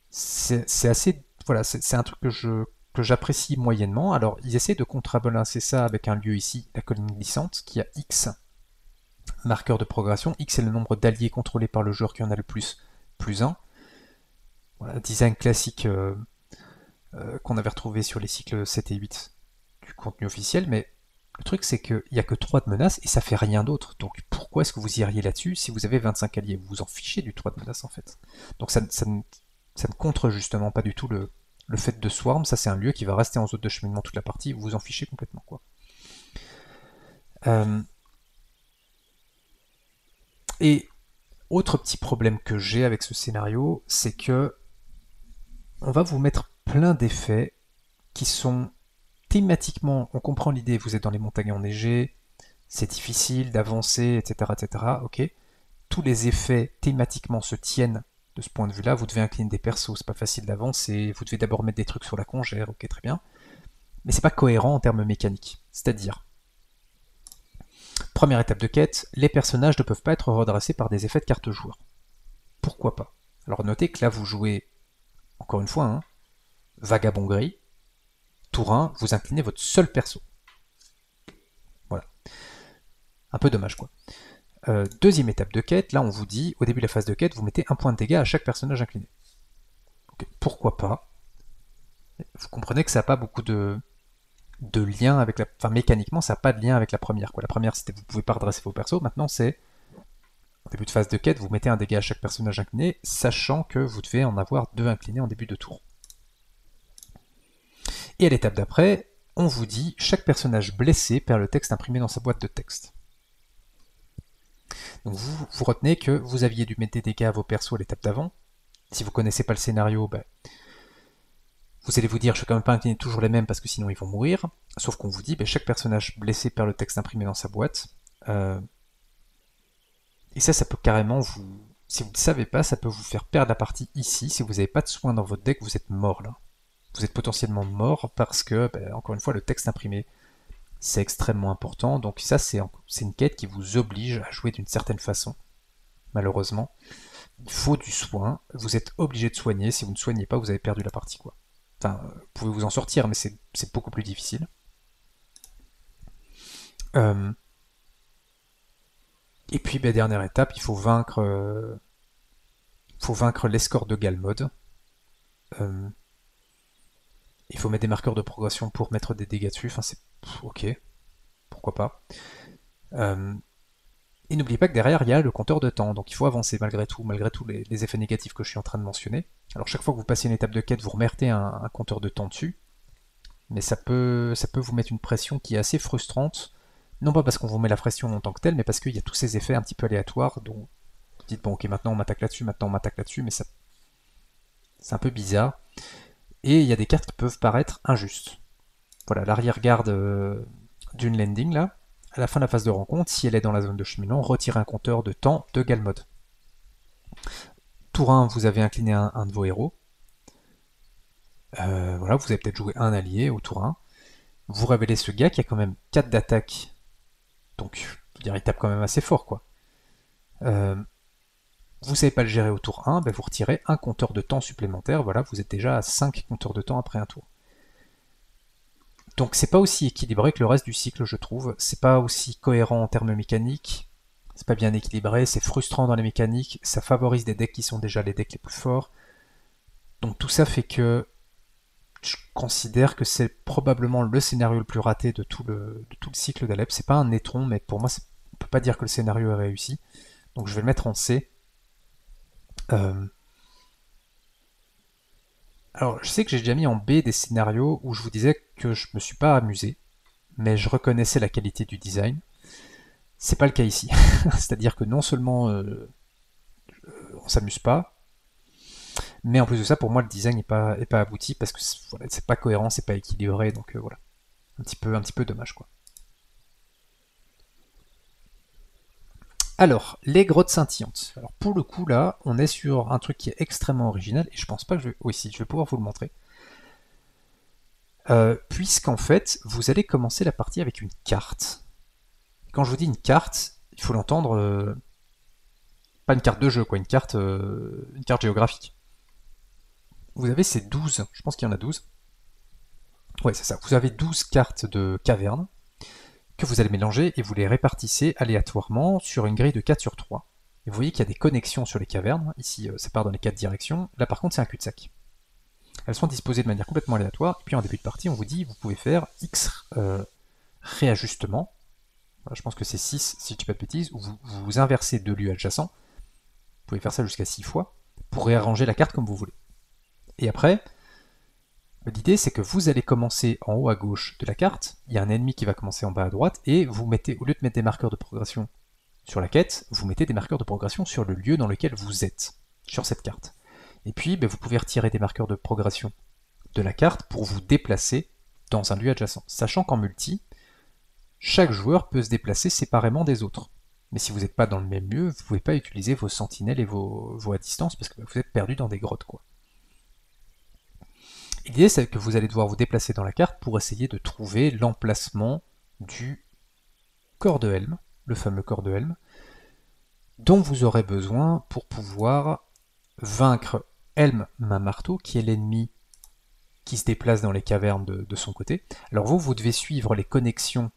c'est assez, voilà, c'est un truc que j'apprécie moyennement. Alors, ils essaient de contrebalancer ça avec un lieu ici, la colline glissante, qui a X marqueur de progression. X est le nombre d'alliés contrôlés par le joueur qui en a le plus, plus 1. Voilà, design classique qu'on avait retrouvé sur les cycles 7 et 8 du contenu officiel, mais le truc c'est qu'il n'y a que 3 de menaces et ça fait rien d'autre. Donc pourquoi est-ce que vous iriez là-dessus si vous avez 25 alliés? Vous vous en fichez du 3 de menaces en fait. Donc ça ne contre justement pas du tout le fait de Swarm. Ça c'est un lieu qui va rester en zone de cheminement toute la partie, vous vous en fichez complètement quoi. Et autre petit problème que j'ai avec ce scénario, c'est que on va vous mettre plein d'effets qui sont thématiquement, on comprend l'idée, vous êtes dans les montagnes enneigées, c'est difficile d'avancer, etc., etc., ok. Tous les effets thématiquement se tiennent de ce point de vue-là, vous devez incliner des persos, c'est pas facile d'avancer, vous devez d'abord mettre des trucs sur la congère, ok, très bien. Mais c'est pas cohérent en termes mécaniques. C'est-à-dire, première étape de quête, les personnages ne peuvent pas être redressés par des effets de carte joueur. Pourquoi pas? Alors notez que là vous jouez, encore une fois, vagabond gris, tour 1, vous inclinez votre seul perso. Voilà. Un peu dommage quoi. Deuxième étape de quête, là on vous dit, au début de la phase de quête, vous mettez un point de dégâts à chaque personnage incliné. Okay, pourquoi pas? Vous comprenez que ça n'a pas beaucoup de lien avec la... Enfin mécaniquement ça n'a pas de lien avec la première. Quoi. La première c'était vous pouvez pas redresser vos persos, maintenant c'est au début de phase de quête, vous mettez un dégât à chaque personnage incliné, sachant que vous devez en avoir 2 inclinés en début de tour. Et à l'étape d'après, on vous dit chaque personnage blessé perd le texte imprimé dans sa boîte de texte. Donc vous retenez que vous aviez dû mettre des dégâts à vos persos à l'étape d'avant. Si vous ne connaissez pas le scénario, vous allez vous dire je ne vais quand même pas incliner toujours les mêmes parce que sinon ils vont mourir. Sauf qu'on vous dit chaque personnage blessé perd le texte imprimé dans sa boîte. Et ça peut carrément vous... Si vous ne le savez pas, ça peut vous faire perdre la partie ici. Si vous n'avez pas de soins dans votre deck, vous êtes mort là. Vous êtes potentiellement mort parce que, encore une fois, le texte imprimé, c'est extrêmement important. Donc ça, c'est une quête qui vous oblige à jouer d'une certaine façon, malheureusement. Il faut du soin, vous êtes obligé de soigner. Si vous ne soignez pas, vous avez perdu la partie, quoi. Enfin, vous pouvez vous en sortir, mais c'est beaucoup plus difficile. Et puis, dernière étape, il faut vaincre l'escorte de Galmod. Il faut mettre des marqueurs de progression pour mettre des dégâts dessus. Enfin, c'est ok, pourquoi pas. Et n'oubliez pas que derrière, il y a le compteur de temps, donc il faut avancer malgré tout, malgré tous les effets négatifs que je suis en train de mentionner. Alors chaque fois que vous passez une étape de quête, vous remettez un compteur de temps dessus, mais ça peut vous mettre une pression qui est assez frustrante, non pas parce qu'on vous met la pression en tant que telle, mais parce qu'il y a tous ces effets un petit peu aléatoires, dont vous dites, bon ok, maintenant on m'attaque là-dessus, mais c'est un peu bizarre. Et il y a des cartes qui peuvent paraître injustes. Voilà, l'arrière-garde d'une landing, là, à la fin de la phase de rencontre, si elle est dans la zone de cheminement, retirez un compteur de temps de Galmod. Tour 1, vous avez incliné un de vos héros. Voilà, vous avez peut-être joué un allié au tour 1. Vous révélez ce gars qui a quand même 4 d'attaque. Donc, je veux dire, il tape quand même assez fort, quoi. Vous ne savez pas le gérer au tour 1, vous retirez un compteur de temps supplémentaire. Voilà, vous êtes déjà à 5 compteurs de temps après un tour. Donc c'est pas aussi équilibré que le reste du cycle, je trouve. C'est pas aussi cohérent en termes mécaniques. C'est pas bien équilibré, c'est frustrant dans les mécaniques. Ça favorise des decks qui sont déjà les decks les plus forts. Donc tout ça fait que je considère que c'est probablement le scénario le plus raté de tout le cycle d'Alep. C'est pas un étron, mais pour moi, on peut pas dire que le scénario est réussi. Donc je vais le mettre en C. Alors, je sais que j'ai déjà mis en B des scénarios où je vous disais que je me suis pas amusé, mais je reconnaissais la qualité du design. C'est pas le cas ici. C'est-à-dire que non seulement on s'amuse pas, mais en plus de ça, pour moi, le design n'est pas abouti parce que voilà, c'est pas cohérent, c'est pas équilibré, donc voilà. Un petit peu dommage, quoi. Alors, les grottes scintillantes. Alors pour le coup là, on est sur un truc qui est extrêmement original et je pense pas que je vais... Oui, si, je vais pouvoir vous le montrer. Puisqu'en fait, vous allez commencer la partie avec une carte quand je vous dis une carte, il faut l'entendre, pas une carte de jeu, quoi, une carte géographique. Vous avez ces 12, je pense qu'il y en a 12. Ouais, c'est ça. Vous avez 12 cartes de caverne que vous allez mélanger et vous les répartissez aléatoirement sur une grille de 4 sur 3. Et vous voyez qu'il y a des connexions sur les cavernes. Ici, ça part dans les 4 directions. Là, par contre, c'est un cul-de-sac. Elles sont disposées de manière complètement aléatoire. Et puis, en début de partie, on vous dit vous pouvez faire X réajustements. Voilà, je pense que c'est 6, si je ne dis pas de bêtises, où vous inversez deux lieux adjacents. Vous pouvez faire ça jusqu'à 6 fois pour réarranger la carte comme vous voulez. Et après, l'idée c'est que vous allez commencer en haut à gauche de la carte, il y a un ennemi qui va commencer en bas à droite, et vous mettez, au lieu de mettre des marqueurs de progression sur la quête, vous mettez des marqueurs de progression sur le lieu dans lequel vous êtes, sur cette carte. Et puis vous pouvez retirer des marqueurs de progression de la carte pour vous déplacer dans un lieu adjacent. Sachant qu'en multi, chaque joueur peut se déplacer séparément des autres. Mais si vous n'êtes pas dans le même lieu, vous ne pouvez pas utiliser vos sentinelles et vos à distance parce que vous êtes perdu dans des grottes, quoi. L'idée, c'est que vous allez devoir vous déplacer dans la carte pour essayer de trouver l'emplacement du corps de Helm, le fameux corps de Helm, dont vous aurez besoin pour pouvoir vaincre Helm main marteau, qui est l'ennemi qui se déplace dans les cavernes de son côté. Alors vous devez suivre les connexions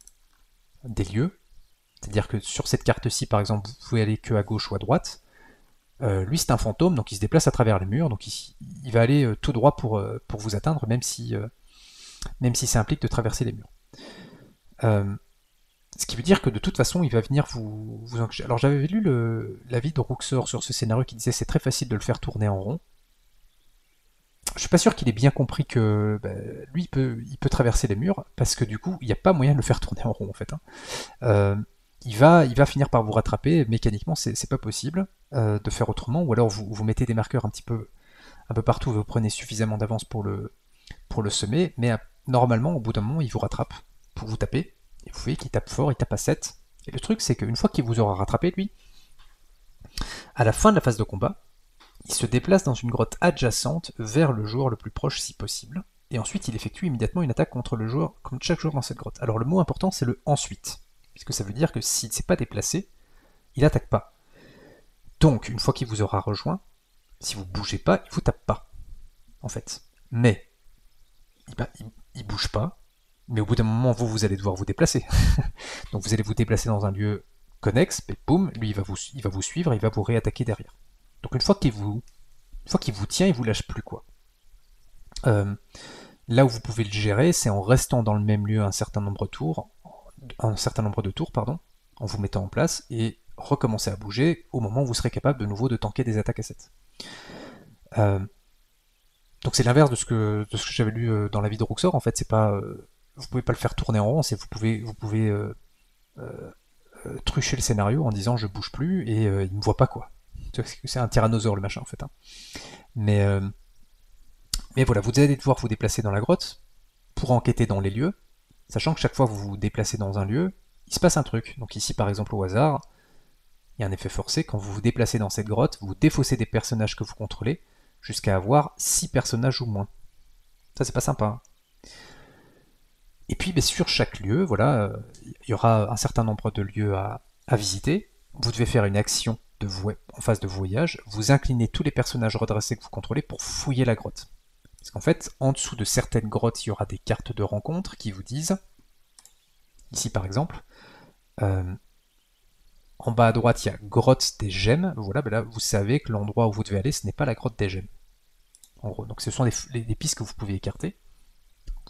des lieux, c'est-à-dire que sur cette carte-ci, par exemple, vous pouvez aller que à gauche ou à droite. Lui c'est un fantôme, donc il se déplace à travers les murs, donc il va aller tout droit pour vous atteindre, même si ça implique de traverser les murs. Ce qui veut dire que de toute façon il va venir vous engager. Alors j'avais lu l'avis de Roxor sur ce scénario qui disait c'est très facile de le faire tourner en rond. Je suis pas sûr qu'il ait bien compris que lui il peut traverser les murs, parce que du coup il n'y a pas moyen de le faire tourner en rond en fait. Il va finir par vous rattraper, mécaniquement c'est pas possible de faire autrement, ou alors vous mettez des marqueurs un peu partout, vous prenez suffisamment d'avance pour le semer, mais normalement au bout d'un moment il vous rattrape pour vous taper, et vous voyez qu'il tape fort, il tape à 7, et le truc c'est qu'une fois qu'il vous aura rattrapé lui, à la fin de la phase de combat, il se déplace dans une grotte adjacente vers le joueur le plus proche si possible, et ensuite il effectue immédiatement une attaque contre chaque joueur dans cette grotte. Alors le mot important c'est le ensuite, puisque ça veut dire que s'il ne s'est pas déplacé, il n'attaque pas. Donc, une fois qu'il vous aura rejoint, si vous ne bougez pas, il ne vous tape pas, en fait. Mais, il ne bouge pas, mais au bout d'un moment, vous allez devoir vous déplacer. Donc vous allez vous déplacer dans un lieu connexe, et boum, lui il va vous suivre, et il va vous réattaquer derrière. Donc une fois qu'il vous tient, il vous lâche plus, quoi. Là où vous pouvez le gérer, c'est en restant dans le même lieu un certain nombre de tours, en vous mettant en place, et recommencer à bouger au moment où vous serez capable de nouveau de tanker des attaques à 7. Donc c'est l'inverse de ce que j'avais lu dans la vie de Roxor, en fait, c'est pas... vous pouvez pas le faire tourner en rond, c'est vous pouvez trucher le scénario en disant je bouge plus et il me voit pas, quoi. C'est un tyrannosaure le machin en fait. Hein. Mais voilà, vous allez devoir vous déplacer dans la grotte pour enquêter dans les lieux, sachant que chaque fois que vous vous déplacez dans un lieu, il se passe un truc. Donc ici par exemple au hasard, il y a un effet forcé, quand vous vous déplacez dans cette grotte, vous défaussez des personnages que vous contrôlez, jusqu'à avoir 6 personnages ou moins. Ça c'est pas sympa. Hein. Et puis sur chaque lieu, voilà, il y aura un certain nombre de lieux à visiter. Vous devez faire une action en phase de voyage, vous inclinez tous les personnages redressés que vous contrôlez pour fouiller la grotte. Parce qu'en fait, en dessous de certaines grottes, il y aura des cartes de rencontre qui vous disent, ici par exemple, en bas à droite, il y a grotte des gemmes. Voilà, là, vous savez que l'endroit où vous devez aller, ce n'est pas la grotte des gemmes. En gros, donc ce sont les pistes que vous pouvez écarter.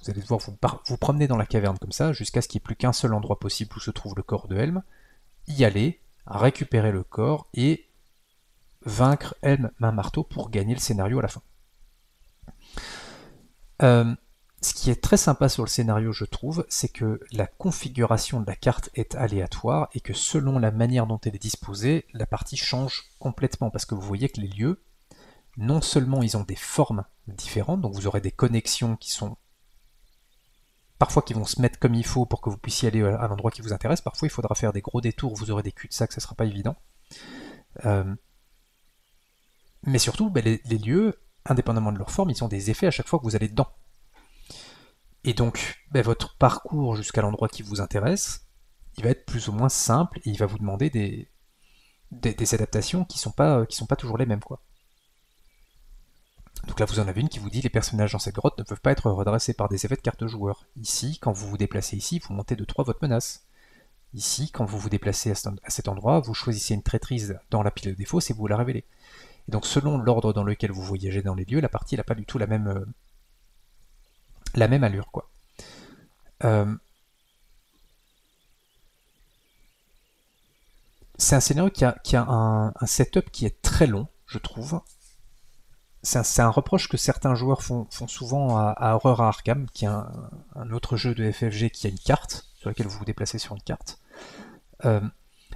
Vous allez devoir vous promener dans la caverne comme ça, jusqu'à ce qu'il n'y ait plus qu'un seul endroit possible où se trouve le corps de Helm, y aller, récupérer le corps et vaincre Helm main marteau pour gagner le scénario à la fin. Ce qui est très sympa sur le scénario, je trouve, c'est que la configuration de la carte est aléatoire et que selon la manière dont elle est disposée, la partie change complètement, parce que vous voyez que les lieux, non seulement ils ont des formes différentes, donc vous aurez des connexions qui sont parfois qui vont se mettre comme il faut pour que vous puissiez aller à l'endroit qui vous intéresse, parfois il faudra faire des gros détours, vous aurez des cul-de-sac, ça sera pas évident. Mais surtout, les lieux, indépendamment de leur forme, ils ont des effets à chaque fois que vous allez dedans. Et donc, votre parcours jusqu'à l'endroit qui vous intéresse, il va être plus ou moins simple et il va vous demander des adaptations qui sont pas toujours les mêmes, quoi. Donc là, vous en avez une qui vous dit les personnages dans cette grotte ne peuvent pas être redressés par des effets de carte joueur. Ici, quand vous vous déplacez ici, vous montez de 3 votre menace. Ici, quand vous vous déplacez à cet endroit, vous choisissez une traîtrise dans la pile de défauts et vous la révélez. Et donc, selon l'ordre dans lequel vous voyagez dans les lieux, la partie n'a pas du tout la même allure, quoi. Euh, c'est un scénario qui a un setup qui est très long, je trouve. C'est un reproche que certains joueurs font souvent à Horror à Arkham, qui est un autre jeu de FFG qui a une carte, sur laquelle vous vous déplacez sur une carte. Euh,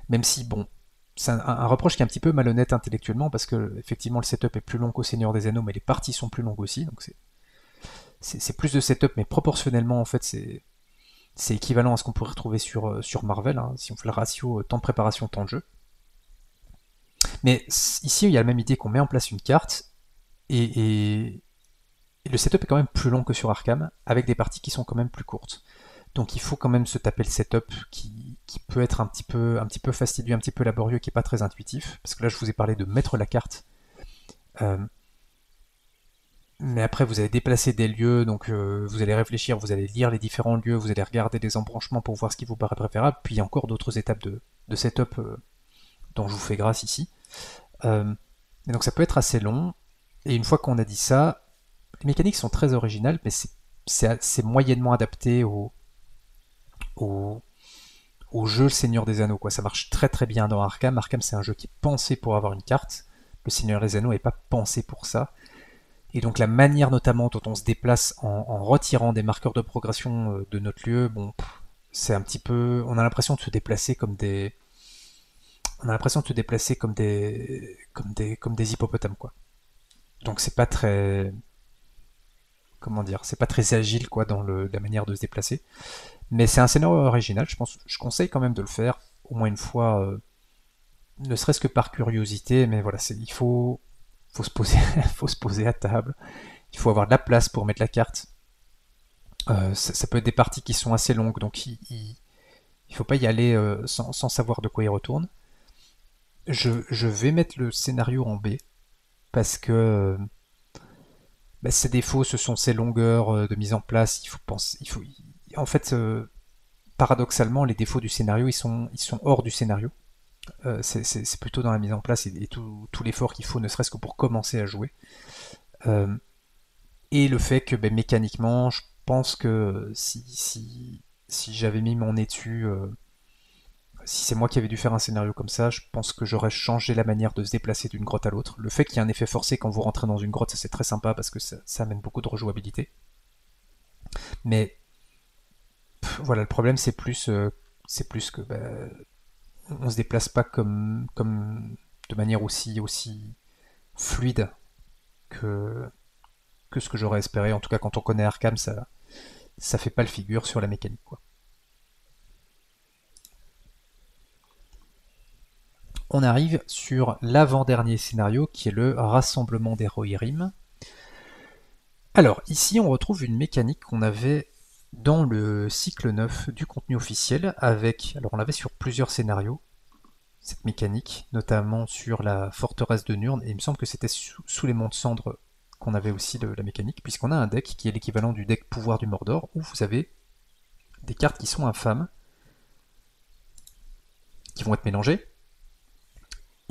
Même si, bon, c'est un reproche qui est un petit peu malhonnête intellectuellement, parce que effectivement le setup est plus long qu'au Seigneur des Anneaux, mais les parties sont plus longues aussi, donc c'est plus de setup, mais proportionnellement, en fait, c'est équivalent à ce qu'on pourrait retrouver sur Marvel, hein, si on fait le ratio temps de préparation, temps de jeu. Mais ici, il y a la même idée qu'on met en place une carte, et le setup est quand même plus long que sur Arkham, avec des parties qui sont quand même plus courtes. Donc il faut quand même se taper le setup qui peut être un petit peu fastidieux, un petit peu laborieux, qui n'est pas très intuitif. Parce que là, je vous ai parlé de mettre la carte. Euh, mais après, vous allez déplacer des lieux, donc vous allez réfléchir, vous allez lire les différents lieux, vous allez regarder les embranchements pour voir ce qui vous paraît préférable. Puis il y a encore d'autres étapes de setup dont je vous fais grâce ici. Et donc ça peut être assez long. Et une fois qu'on a dit ça, les mécaniques sont très originales, mais c'est moyennement adapté au, au jeu Le Seigneur des Anneaux, quoi. Ça marche très très bien dans Arkham. Arkham, c'est un jeu qui est pensé pour avoir une carte. Le Seigneur des Anneaux n'est pas pensé pour ça. Et donc la manière notamment dont on se déplace en retirant des marqueurs de progression de notre lieu, bon, c'est un petit peu, on a l'impression de se déplacer comme des, on a l'impression de se déplacer comme des hippopotames, quoi. Donc c'est pas très, comment dire, c'est pas très agile, quoi, dans la manière de se déplacer. Mais c'est un scénario original. Je conseille quand même de le faire au moins une fois, ne serait-ce que par curiosité. Mais voilà, faut se poser, faut se poser à table. Il faut avoir de la place pour mettre la carte. Ça peut être des parties qui sont assez longues, donc il faut pas y aller sans savoir de quoi il retourne. Je vais mettre le scénario en B parce que ses défauts, ce sont ses longueurs de mise en place. En fait, paradoxalement, les défauts du scénario, ils sont hors du scénario. C'est plutôt dans la mise en place et tout l'effort qu'il faut, ne serait-ce que pour commencer à jouer. Euh, et le fait que mécaniquement, je pense que si j'avais mis mon nez dessus, si c'est moi qui avais dû faire un scénario comme ça, je pense que j'aurais changé la manière de se déplacer d'une grotte à l'autre. Le fait qu'il y ait un effet forcé quand vous rentrez dans une grotte, ça c'est très sympa parce que ça amène beaucoup de rejouabilité. Mais voilà, le problème c'est plus que on se déplace pas comme de manière aussi fluide que, que ce que j'aurais espéré. En tout cas, quand on connaît Arkham, ça fait pas le figure sur la mécanique, quoi. On arrive sur l'avant-dernier scénario qui est le rassemblement des Rohirrim. Alors, ici, on retrouve une mécanique qu'on avait dans le cycle 9 du contenu officiel avec, alors on l'avait sur plusieurs scénarios, cette mécanique, notamment sur la forteresse de Nurn, et il me semble que c'était sous les monts de cendres qu'on avait aussi la mécanique, puisqu'on a un deck qui est l'équivalent du deck pouvoir du Mordor, où vous avez des cartes qui sont infâmes, qui vont être mélangées,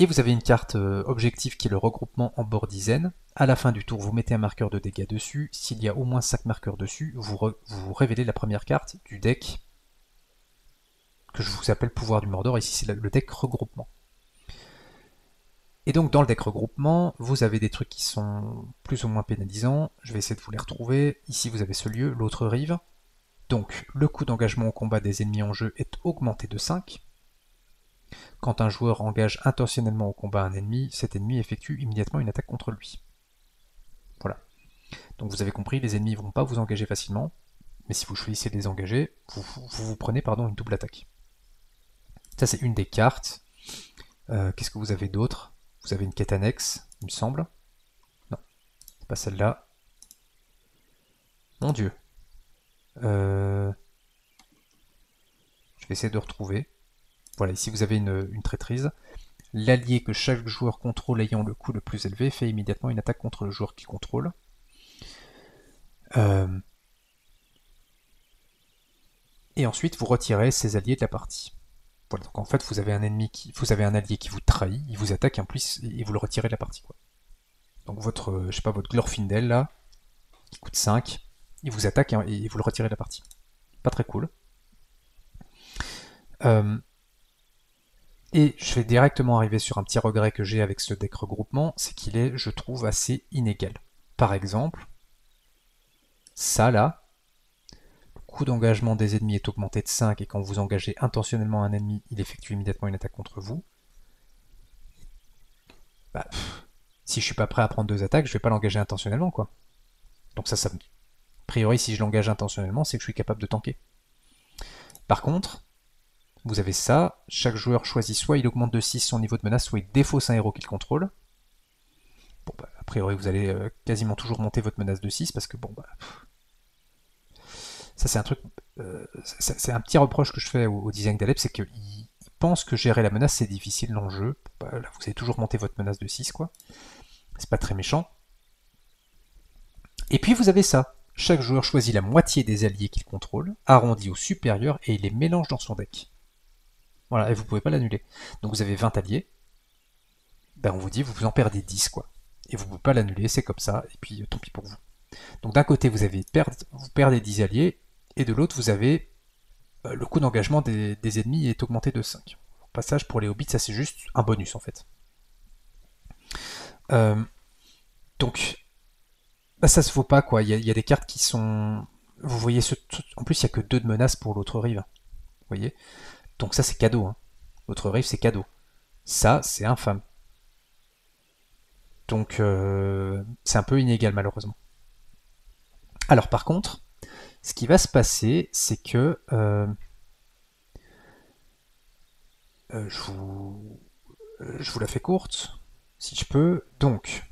et vous avez une carte objectif qui est le regroupement en bord dizaine. À la fin du tour, vous mettez un marqueur de dégâts dessus. S'il y a au moins 5 marqueurs dessus, vous révélez la première carte du deck que je vous appelle pouvoir du Mordor. Ici, c'est le deck regroupement. Et donc, dans le deck regroupement, vous avez des trucs qui sont plus ou moins pénalisants. Je vais essayer de vous les retrouver. Ici, vous avez ce lieu, l'autre rive. Donc, le coût d'engagement au combat des ennemis en jeu est augmenté de 5. Quand un joueur engage intentionnellement au combat un ennemi, cet ennemi effectue immédiatement une attaque contre lui. Voilà. Donc vous avez compris, les ennemis ne vont pas vous engager facilement, mais si vous choisissez de les engager, vous prenez une double attaque. Ça c'est une des cartes. Qu'est-ce que vous avez d'autre? Vous avez une quête annexe, il me semble. Non, c'est pas celle-là. Mon Dieu. Je vais essayer de retrouver. Voilà, ici vous avez une traîtrise. L'allié que chaque joueur contrôle ayant le coût le plus élevé fait immédiatement une attaque contre le joueur qu'il contrôle. Et ensuite vous retirez ces alliés de la partie. Voilà, donc en fait vous avez un allié qui vous trahit, il vous attaque en plus et vous le retirez de la partie, quoi. Donc votre, je sais pas, votre Glorfindel là, qui coûte 5, il vous attaque et vous le retirez de la partie. Pas très cool. Et je vais directement arriver sur un petit regret que j'ai avec ce deck regroupement, c'est qu'il est, je trouve, assez inégal. Par exemple, ça là, le coût d'engagement des ennemis est augmenté de 5 et quand vous engagez intentionnellement un ennemi, il effectue immédiatement une attaque contre vous. Bah, si je suis pas prêt à prendre 2 attaques, je vais pas l'engager intentionnellement, quoi. Donc ça, a priori, si je l'engage intentionnellement, c'est que je suis capable de tanker. Par contre, vous avez ça, chaque joueur choisit soit il augmente de 6 son niveau de menace, soit il défausse un héros qu'il contrôle. Bon, bah, a priori, vous allez quasiment toujours monter votre menace de 6, parce que bon, bah... Ça, c'est un truc... c'est un petit reproche que je fais au design d'Alep, c'est qu'il pense que gérer la menace, c'est difficile dans le jeu. Bah, là, vous allez toujours monter votre menace de 6, quoi. C'est pas très méchant. Et puis, vous avez ça. Chaque joueur choisit la moitié des alliés qu'il contrôle, arrondi au supérieur, et il les mélange dans son deck. Voilà, et vous pouvez pas l'annuler. Donc vous avez 20 alliés, ben on vous dit vous en perdez 10, quoi. Et vous pouvez pas l'annuler, c'est comme ça, et puis tant pis pour vous. Donc d'un côté vous perdez 10 alliés, et de l'autre vous avez le coût d'engagement des ennemis est augmenté de 5. Au passage, pour les hobbits, ça c'est juste un bonus en fait. Donc bah, ça se vaut pas, quoi. Il y a des cartes qui sont... Vous voyez, en plus il n'y a que 2 de menaces pour l'autre rive. Vous voyez. Donc ça c'est cadeau, hein. L'autre rive c'est cadeau. Ça c'est infâme. Donc c'est un peu inégal malheureusement. Alors par contre, ce qui va se passer, c'est que je vous la fais courte, si je peux. Donc,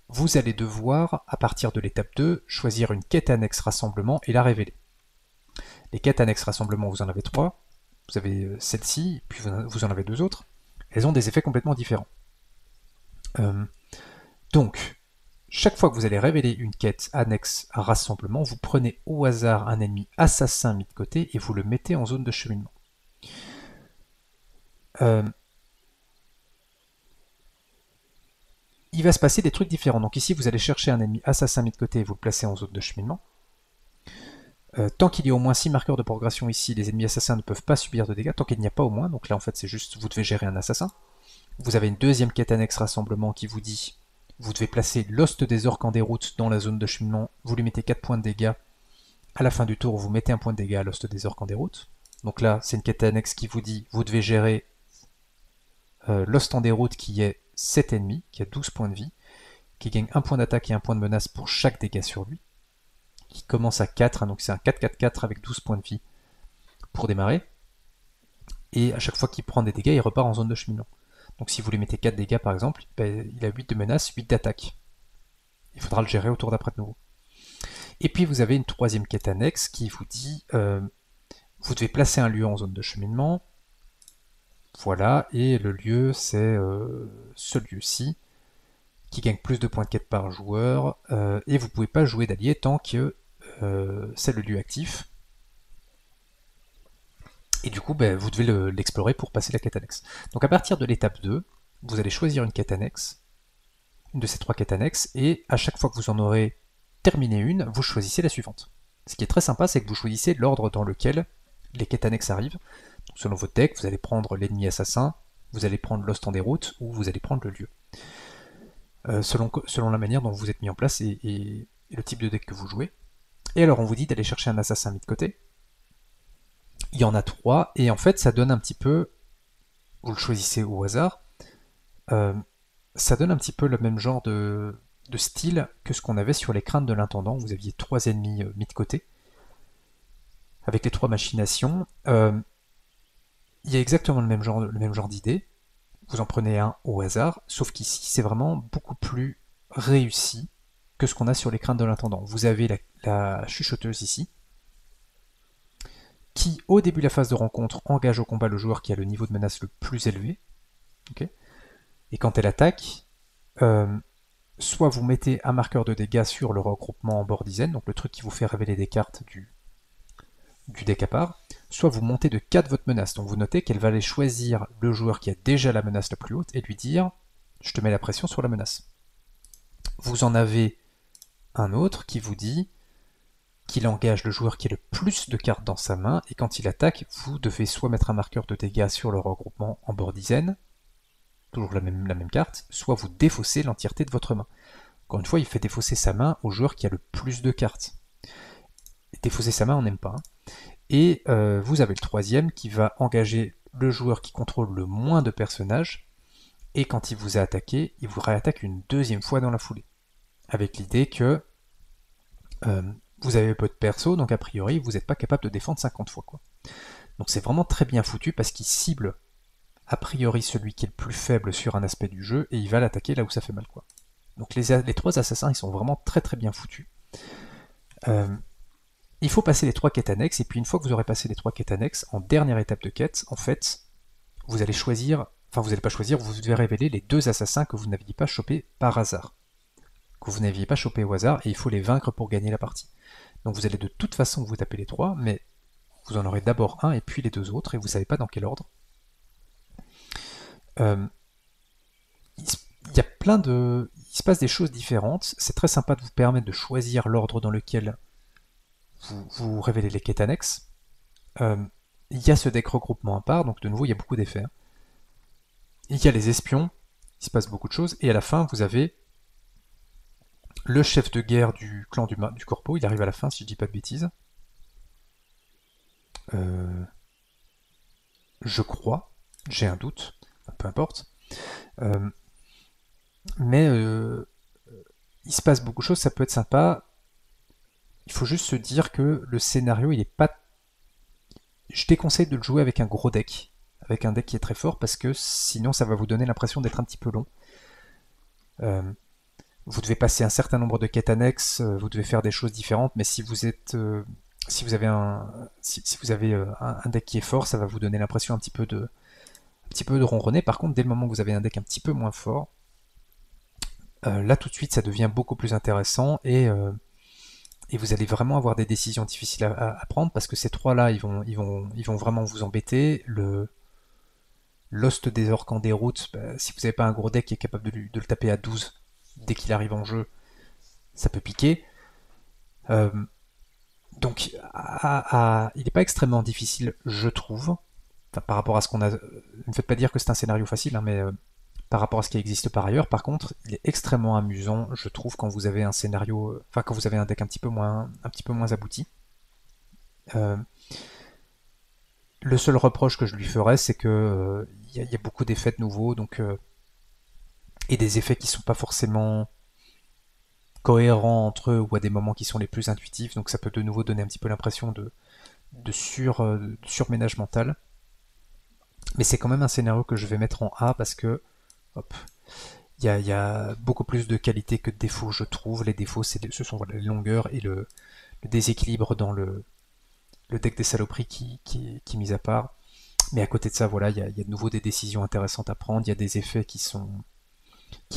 vous allez devoir, à partir de l'étape 2, choisir une quête annexe rassemblement et la révéler. Les quêtes annexes rassemblement, vous en avez 3. Vous avez celle-ci, puis vous en avez 2 autres. Elles ont des effets complètement différents. Donc, chaque fois que vous allez révéler une quête annexe à rassemblement, vous prenez au hasard un ennemi assassin mis de côté et vous le mettez en zone de cheminement. Il va se passer des trucs différents. Donc ici, vous allez chercher un ennemi assassin mis de côté et vous le placez en zone de cheminement. Tant qu'il y a au moins 6 marqueurs de progression ici, les ennemis assassins ne peuvent pas subir de dégâts. Tant qu'il n'y a pas au moins, donc là en fait c'est juste vous devez gérer un assassin. Vous avez une deuxième quête annexe rassemblement qui vous dit vous devez placer l'host des orques en déroute dans la zone de cheminement, vous lui mettez 4 points de dégâts. À la fin du tour, vous mettez un point de dégâts à l'host des orques en déroute. Donc là, c'est une quête annexe qui vous dit vous devez gérer l'host en déroute qui est cet ennemi, qui a 12 points de vie, qui gagne 1 point d'attaque et 1 point de menace pour chaque dégât sur lui, qui commence à 4, hein, donc c'est un 4-4-4 avec 12 points de vie pour démarrer. Et à chaque fois qu'il prend des dégâts, il repart en zone de cheminement. Donc si vous lui mettez 4 dégâts par exemple, ben, il a 8 de menace, 8 d'attaque. Il faudra le gérer au tour d'après de nouveau. Et puis vous avez une troisième quête annexe qui vous dit vous devez placer un lieu en zone de cheminement. Voilà, et le lieu c'est ce lieu-ci qui gagne plus de points de quête par joueur, et vous ne pouvez pas jouer d'allié tant que c'est le lieu actif. Et du coup, ben, vous devez l'explorer pour passer la quête annexe. Donc à partir de l'étape 2, vous allez choisir une quête annexe, une de ces 3 quêtes annexes, et à chaque fois que vous en aurez terminé une, vous choisissez la suivante. Ce qui est très sympa, c'est que vous choisissez l'ordre dans lequel les quêtes annexes arrivent. Donc, selon votre deck, vous allez prendre l'ennemi assassin, vous allez prendre l'host en déroute, ou vous allez prendre le lieu. Selon la manière dont vous êtes mis en place et le type de deck que vous jouez. Et alors on vous dit d'aller chercher un assassin mis de côté. Il y en a 3, et en fait ça donne un petit peu, vous le choisissez au hasard, ça donne un petit peu le même genre de style que ce qu'on avait sur les craintes de l'intendant. Vous aviez 3 ennemis mis de côté, avec les 3 machinations. Il y a exactement le même genre d'idée. Vous en prenez un au hasard, sauf qu'ici c'est vraiment beaucoup plus réussi que ce qu'on a sur les craintes de l'intendant. Vous avez la chuchoteuse ici, qui, au début de la phase de rencontre, engage au combat le joueur qui a le niveau de menace le plus élevé. Okay. Et quand elle attaque, soit vous mettez un marqueur de dégâts sur le regroupement en bord dizaine, donc le truc qui vous fait révéler des cartes du deck à part, soit vous montez de 4 votre menace. Donc vous notez qu'elle va aller choisir le joueur qui a déjà la menace la plus haute et lui dire « je te mets la pression sur la menace ». Vous en avez un autre qui vous dit qu'il engage le joueur qui a le plus de cartes dans sa main, et quand il attaque, vous devez soit mettre un marqueur de dégâts sur le regroupement en bord dizaine, toujours la même carte, soit vous défaussez l'entièreté de votre main. Encore une fois, il fait défausser sa main au joueur qui a le plus de cartes. Défausser sa main, on n'aime pas. Hein. Et vous avez le troisième qui va engager le joueur qui contrôle le moins de personnages, et quand il vous a attaqué, il vous réattaque une deuxième fois dans la foulée. Avec l'idée que vous avez peu de perso, donc a priori, vous n'êtes pas capable de défendre 50 fois. Quoi. Donc c'est vraiment très bien foutu parce qu'il cible a priori celui qui est le plus faible sur un aspect du jeu et il va l'attaquer là où ça fait mal. Quoi. Donc les trois assassins, ils sont vraiment très très bien foutus. Il faut passer les 3 quêtes annexes, et puis une fois que vous aurez passé les 3 quêtes annexes, en dernière étape de quête, en fait, vous allez choisir, enfin vous n'allez pas choisir, vous devez révéler les 2 assassins que vous n'aviez pas chopés par hasard. Que vous n'aviez pas chopé au hasard, et il faut les vaincre pour gagner la partie. Donc vous allez de toute façon vous taper les 3, mais vous en aurez d'abord un et puis les 2 autres, et vous ne savez pas dans quel ordre. Il y a plein de... Il se passe des choses différentes, c'est très sympa de vous permettre de choisir l'ordre dans lequel vous révélez les quêtes annexes. Il y a ce deck regroupement à part, donc de nouveau il y a beaucoup d'effets. Hein. Il y a les espions, il se passe beaucoup de choses, et à la fin vous avez le chef de guerre du clan du corpo, il arrive à la fin si je dis pas de bêtises. Je crois, j'ai un doute, peu importe. Mais il se passe beaucoup de choses, ça peut être sympa. Il faut juste se dire que le scénario, il est pas... Je déconseille de le jouer avec un gros deck, avec un deck qui est très fort, parce que sinon ça va vous donner l'impression d'être un petit peu long. Vous devez passer un certain nombre de quêtes annexes, vous devez faire des choses différentes, mais si vous êtes... si vous avez un deck qui est fort, ça va vous donner l'impression un petit peu de ronronner. Par contre, dès le moment que vous avez un deck un petit peu moins fort, là tout de suite ça devient beaucoup plus intéressant et vous allez vraiment avoir des décisions difficiles à prendre parce que ces trois-là, ils vont vraiment vous embêter. Le Lost des Orques en déroute, si vous n'avez pas un gros deck qui est capable de le taper à 12 dès qu'il arrive en jeu, ça peut piquer. Donc, il n'est pas extrêmement difficile, je trouve, enfin, par rapport à ce qu'on a. Ne me faites pas dire que c'est un scénario facile, hein, mais par rapport à ce qui existe par ailleurs. Par contre, il est extrêmement amusant, je trouve, quand vous avez un scénario, enfin quand vous avez un deck un petit peu moins abouti. Le seul reproche que je lui ferais, c'est que y a beaucoup d'effets nouveaux, donc et des effets qui sont pas forcément cohérents entre eux ou à des moments qui sont les plus intuitifs, donc ça peut de nouveau donner un petit peu l'impression de surménage mental. Mais c'est quand même un scénario que je vais mettre en A parce que hop, il y a beaucoup plus de qualité que de défauts, je trouve. Les défauts, ce sont voilà, les longueurs et le déséquilibre dans le deck des saloperies qui est mis à part. Mais à côté de ça, voilà, il y a de nouveau des décisions intéressantes à prendre, il y a des effets qui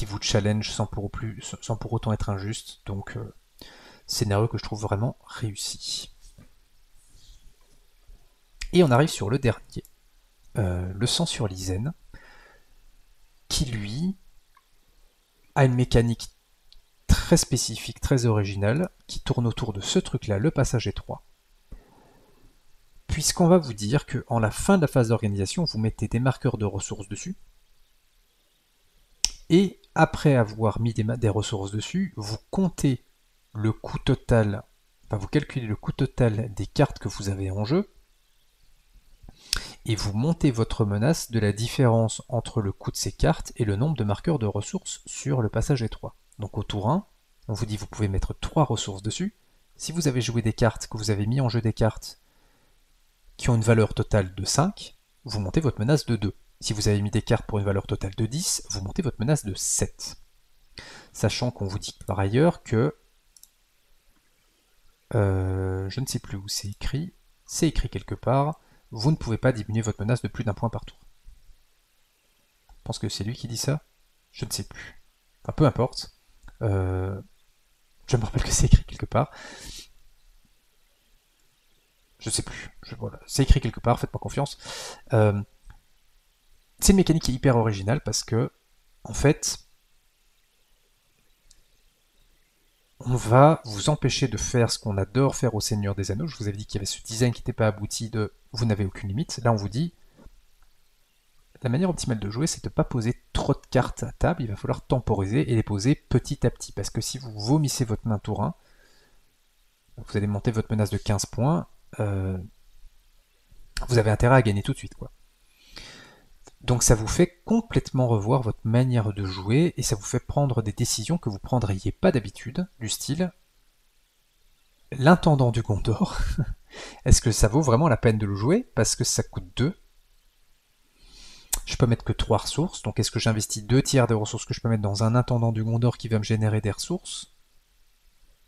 vous challenge sans pour autant être injustes. Donc, scénario que je trouve vraiment réussi. Et on arrive sur le dernier, le sang sur Lysen, qui lui a une mécanique très spécifique, très originale, qui tourne autour de ce truc-là, le passage étroit. Puisqu'on va vous dire qu'en la fin de la phase d'organisation, vous mettez des marqueurs de ressources dessus, et après avoir mis des ressources dessus, vous comptez le coût total, enfin vous calculez le coût total des cartes que vous avez en jeu, et vous montez votre menace de la différence entre le coût de ces cartes et le nombre de marqueurs de ressources sur le passage étroit. Donc au tour 1, on vous dit que vous pouvez mettre 3 ressources dessus. Si vous avez joué des cartes, que vous avez mis en jeu des cartes qui ont une valeur totale de 5, vous montez votre menace de 2. Si vous avez mis des cartes pour une valeur totale de 10, vous montez votre menace de 7. Sachant qu'on vous dit par ailleurs que... je ne sais plus où c'est écrit. c'est écrit quelque part, vous ne pouvez pas diminuer votre menace de plus d'un point par tour. Je pense que c'est lui qui dit ça, je ne sais plus. Enfin, peu importe. Je me rappelle que c'est écrit quelque part. Je sais plus. Voilà. C'est écrit quelque part, faites-moi confiance. C'est une mécanique qui est hyper originale parce que, en fait, on va vous empêcher de faire ce qu'on adore faire au Seigneur des Anneaux. Je vous avais dit qu'il y avait ce design qui n'était pas abouti de vous n'avez aucune limite. Là, on vous dit la manière optimale de jouer, c'est de ne pas poser trop de cartes à table. Il va falloir temporiser et les poser petit à petit. Parce que si vous vomissez votre main tour 1, vous allez monter votre menace de 15 points. Vous avez intérêt à gagner tout de suite, quoi. Donc ça vous fait complètement revoir votre manière de jouer et ça vous fait prendre des décisions que vous prendriez pas d'habitude, du style l'intendant du Gondor. Est-ce que ça vaut vraiment la peine de le jouer parce que ça coûte 2? Je peux mettre que 3 ressources, donc est-ce que j'investis 2 tiers des ressources que je peux mettre dans un intendant du Gondor qui va me générer des ressources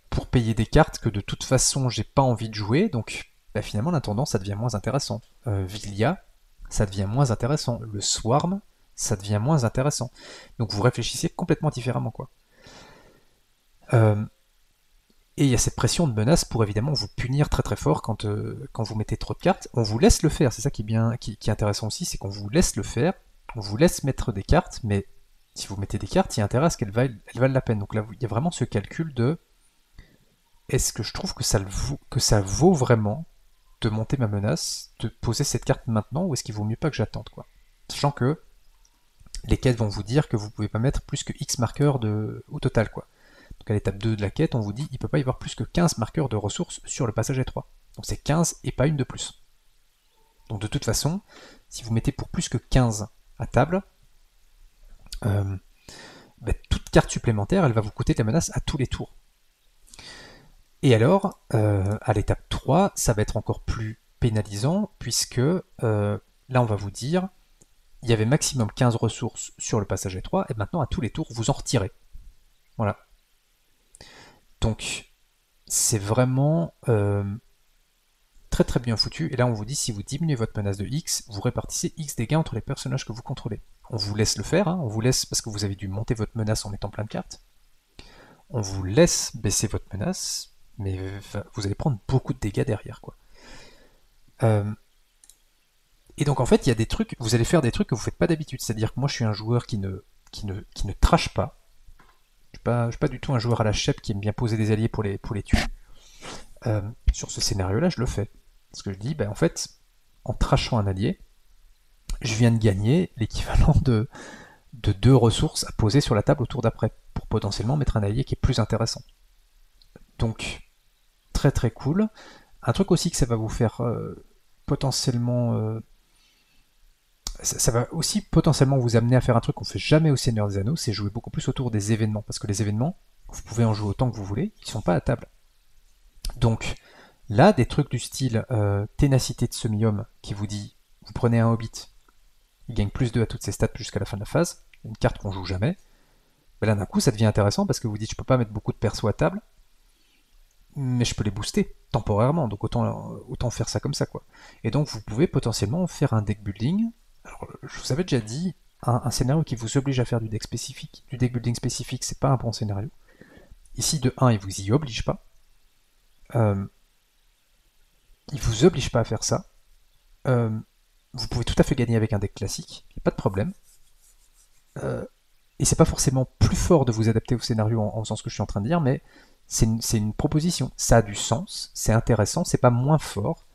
pour payer des cartes que de toute façon j'ai pas envie de jouer, donc bah, finalement l'intendant ça devient moins intéressant. Villia, ça devient moins intéressant. Le Swarm, ça devient moins intéressant. Donc vous réfléchissez complètement différemment, quoi. Et il y a cette pression de menace pour évidemment vous punir très très fort quand vous mettez trop de cartes. On vous laisse le faire, c'est ça qui est intéressant aussi, c'est qu'on vous laisse le faire, on vous laisse mettre des cartes, mais si vous mettez des cartes, il y a intérêt à ce qu'elles valent la peine. Donc là, il y a vraiment ce calcul de est-ce que je trouve que ça vaut vraiment de monter ma menace, de poser cette carte maintenant, ou est-ce qu'il vaut mieux pas que j'attende, quoi. Sachant que les quêtes vont vous dire que vous pouvez pas mettre plus que X marqueurs au total, quoi. Donc à l'étape 2 de la quête, on vous dit il peut pas y avoir plus que 15 marqueurs de ressources sur le passage étroit. Donc c'est 15 et pas une de plus. Donc de toute façon, si vous mettez pour plus que 15 à table, toute carte supplémentaire, elle va vous coûter de la menace à tous les tours. Et alors, à l'étape 3, ça va être encore plus pénalisant, puisque là on va vous dire, il y avait maximum 15 ressources sur le passage étroit, et maintenant à tous les tours, vous en retirez. Voilà. Donc, c'est vraiment très très bien foutu, et là on vous dit, si vous diminuez votre menace de X, vous répartissez X dégâts entre les personnages que vous contrôlez. On vous laisse le faire, hein, on vous laisse, parce que vous avez dû monter votre menace en mettant plein de cartes, on vous laisse baisser votre menace, mais vous allez prendre beaucoup de dégâts derrière, quoi. Et donc en fait, il y a des trucs, vous allez faire des trucs que vous faites pas d'habitude. C'est-à-dire que moi, je suis un joueur qui ne trash pas. Je suis pas du tout un joueur à la chèpe qui aime bien poser des alliés pour les tuer. Sur ce scénario-là, je le fais. Parce que je dis, en fait, en trashant un allié, je viens de gagner l'équivalent de 2 ressources à poser sur la table au tour d'après, pour potentiellement mettre un allié qui est plus intéressant. Donc, très très cool. Un truc aussi que ça va vous faire potentiellement... ça va aussi potentiellement vous amener à faire un truc qu'on fait jamais au Seigneur des Anneaux, c'est jouer beaucoup plus autour des événements. Parce que les événements, vous pouvez en jouer autant que vous voulez, ils sont pas à table. Donc, là, des trucs du style ténacité de semi-homme qui vous dit, vous prenez un hobbit, il gagne plus 2 à toutes ses stats jusqu'à la fin de la phase, une carte qu'on joue jamais. Là, d'un coup, ça devient intéressant parce que vous dites, je peux pas mettre beaucoup de persos à table, mais je peux les booster temporairement, donc autant faire ça comme ça, quoi. Et donc vous pouvez potentiellement faire un deck building. Alors, je vous avais déjà dit, un scénario qui vous oblige à faire du deck building spécifique, c'est pas un bon scénario. Ici, de 1, il vous y oblige pas. Il vous oblige pas à faire ça. Vous pouvez tout à fait gagner avec un deck classique, il n'y a pas de problème. Et c'est pas forcément plus fort de vous adapter au scénario en faisant ce que je suis en train de dire, mais c'est une proposition. Ça a du sens, c'est intéressant, c'est pas moins fort.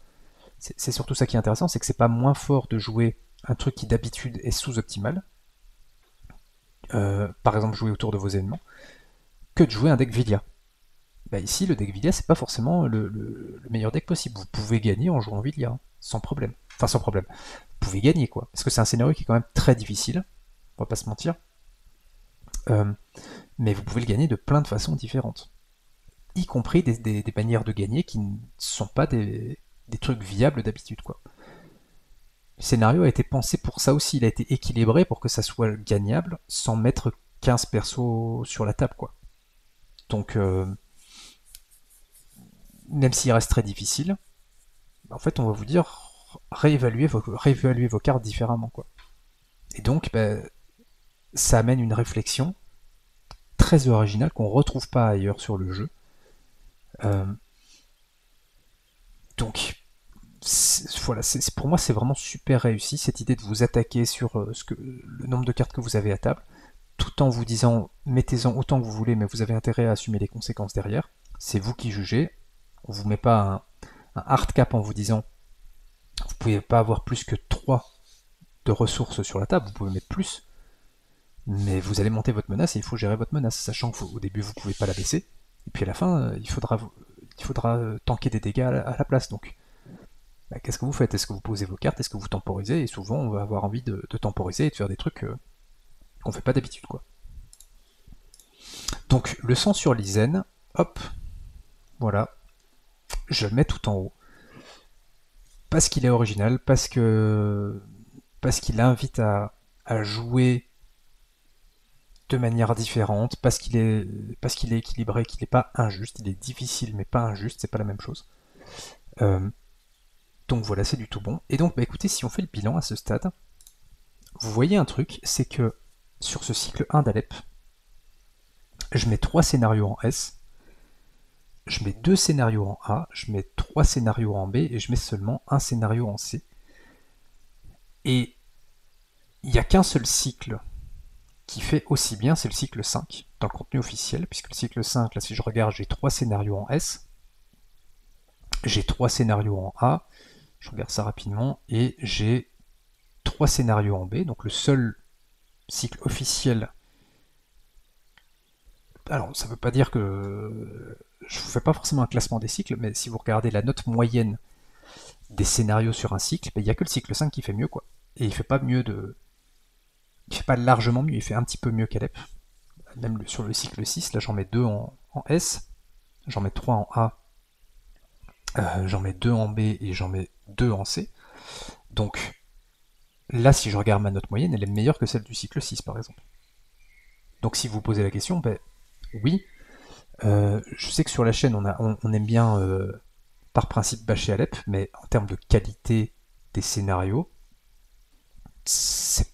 C'est surtout ça qui est intéressant, c'est que c'est pas moins fort de jouer un truc qui d'habitude est sous-optimal, par exemple jouer autour de vos événements, que de jouer un deck Villia. Ici, le deck Villia, c'est pas forcément le meilleur deck possible. Vous pouvez gagner en jouant Villia, hein, sans problème. Enfin, sans problème. Vous pouvez gagner, quoi. Parce que c'est un scénario qui est quand même très difficile, on va pas se mentir. Mais vous pouvez le gagner de plein de façons différentes. Y compris des manières de gagner qui ne sont pas des trucs viables d'habitude, quoi. Le scénario a été pensé pour ça aussi, il a été équilibré pour que ça soit gagnable sans mettre 15 persos sur la table, quoi. Donc, même s'il reste très difficile, en fait, on va vous dire réévaluer vos cartes différemment, quoi. Et donc, ça amène une réflexion très originale qu'on ne retrouve pas ailleurs sur le jeu. Euh, donc, voilà, pour moi, c'est vraiment super réussi, cette idée de vous attaquer sur le nombre de cartes que vous avez à table, tout en vous disant, mettez-en autant que vous voulez, mais vous avez intérêt à assumer les conséquences derrière. C'est vous qui jugez. On vous met pas un hard cap en vous disant, vous pouvez pas avoir plus que 3 de ressources sur la table, vous pouvez mettre plus, mais vous allez monter votre menace et il faut gérer votre menace, sachant qu'au début vous pouvez pas la baisser, et puis à la fin il faudra tanker des dégâts à la place. Donc qu'est-ce que vous faites? Est-ce que vous posez vos cartes? Est-ce que vous temporisez? Et souvent on va avoir envie de temporiser et de faire des trucs qu'on fait pas d'habitude, quoi. Donc le sang sur Lizen, hop, voilà, je le mets tout en haut. Parce qu'il est original, parce qu'il invite à jouer de manière différente, parce qu'il est équilibré, qu'il n'est pas injuste, il est difficile mais pas injuste, c'est pas la même chose. Donc voilà, c'est du tout bon. Et donc, écoutez, si on fait le bilan à ce stade, vous voyez un truc, c'est que sur ce cycle 1 d'Alep, je mets 3 scénarios en S, je mets 2 scénarios en A, je mets 3 scénarios en B, et je mets seulement un scénario en C. Et il n'y a qu'un seul cycle qui fait aussi bien, c'est le cycle 5 dans le contenu officiel, puisque le cycle 5, là si je regarde, j'ai 3 scénarios en S, j'ai 3 scénarios en A, je regarde ça rapidement, et j'ai 3 scénarios en B, donc le seul cycle officiel. Alors ça ne veut pas dire que je ne vous fais pas forcément un classement des cycles, mais si vous regardez la note moyenne des scénarios sur un cycle, il n'y a que le cycle 5 qui fait mieux, quoi. Et il fait pas mieux de. Il fait pas largement mieux, il fait un petit peu mieux qu'Alep. Même sur le cycle 6, là j'en mets 2 en S, j'en mets 3 en A, j'en mets 2 en B et j'en mets 2 en C. Donc là, si je regarde ma note moyenne, elle est meilleure que celle du cycle 6 par exemple. Donc si vous posez la question, oui. Je sais que sur la chaîne, on aime bien par principe bâcher Alep, mais en termes de qualité des scénarios, c'est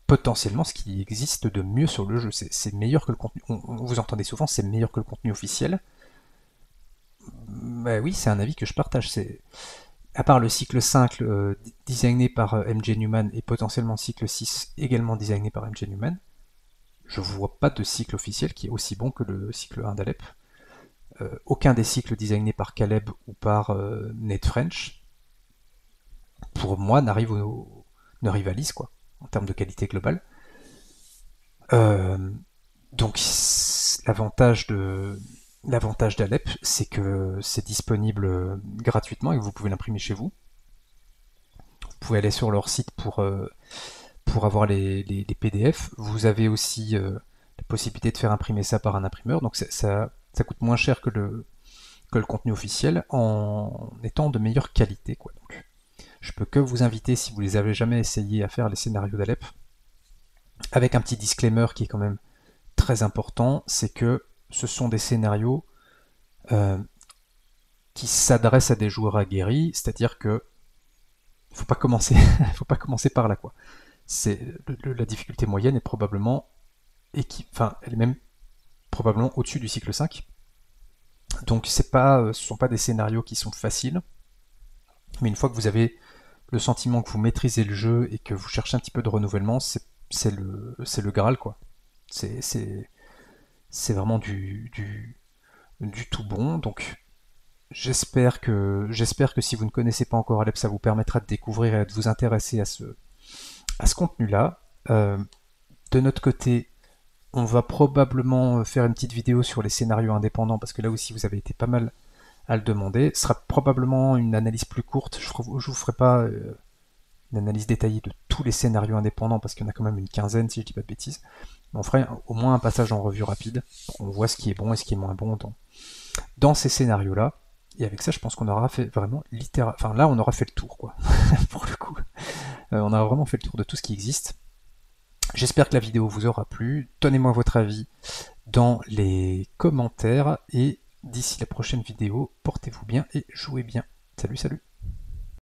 potentiellement ce qui existe de mieux sur le jeu. C'est meilleur que le contenu. Vous entendez souvent, c'est meilleur que le contenu officiel. Oui, c'est un avis que je partage. À part le cycle 5 designé par MJ Newman et potentiellement cycle 6 également designé par MJ Newman, je ne vois pas de cycle officiel qui est aussi bon que le cycle 1 d'Alep. Aucun des cycles designés par Caleb ou par Nate French, pour moi, ne rivalise, quoi, en termes de qualité globale. Donc l'avantage d'Alep, c'est que c'est disponible gratuitement et que vous pouvez l'imprimer chez vous. Vous pouvez aller sur leur site pour avoir les PDF. Vous avez aussi la possibilité de faire imprimer ça par un imprimeur, donc ça coûte moins cher que le contenu officiel en étant de meilleure qualité, quoi. Donc, je peux que vous inviter, si vous les avez jamais essayé, à faire les scénarios d'Alep, avec un petit disclaimer qui est quand même très important, c'est que ce sont des scénarios qui s'adressent à des joueurs aguerris, c'est-à-dire que faut pas commencer par là, quoi. La difficulté moyenne est probablement elle est même probablement au-dessus du cycle 5. Donc ce sont pas des scénarios qui sont faciles, mais une fois que vous avez le sentiment que vous maîtrisez le jeu et que vous cherchez un petit peu de renouvellement, c'est le Graal, quoi. C'est vraiment du tout bon. Donc j'espère que si vous ne connaissez pas encore Alep, ça vous permettra de découvrir et de vous intéresser à ce contenu-là. De notre côté, on va probablement faire une petite vidéo sur les scénarios indépendants, parce que là aussi vous avez été pas mal à le demander. Ce sera probablement une analyse plus courte. Je vous ferai pas une analyse détaillée de tous les scénarios indépendants, parce qu'il y en a quand même une quinzaine, si je dis pas de bêtises. On ferait au moins un passage en revue rapide, pour qu'on voit ce qui est bon et ce qui est moins bon dans ces scénarios-là. Et avec ça, je pense qu'on aura fait vraiment enfin là, on aura fait le tour, quoi. Pour le coup. On a vraiment fait le tour de tout ce qui existe. J'espère que la vidéo vous aura plu. Donnez-moi votre avis dans les commentaires. Et d'ici la prochaine vidéo, portez-vous bien et jouez bien. Salut, salut!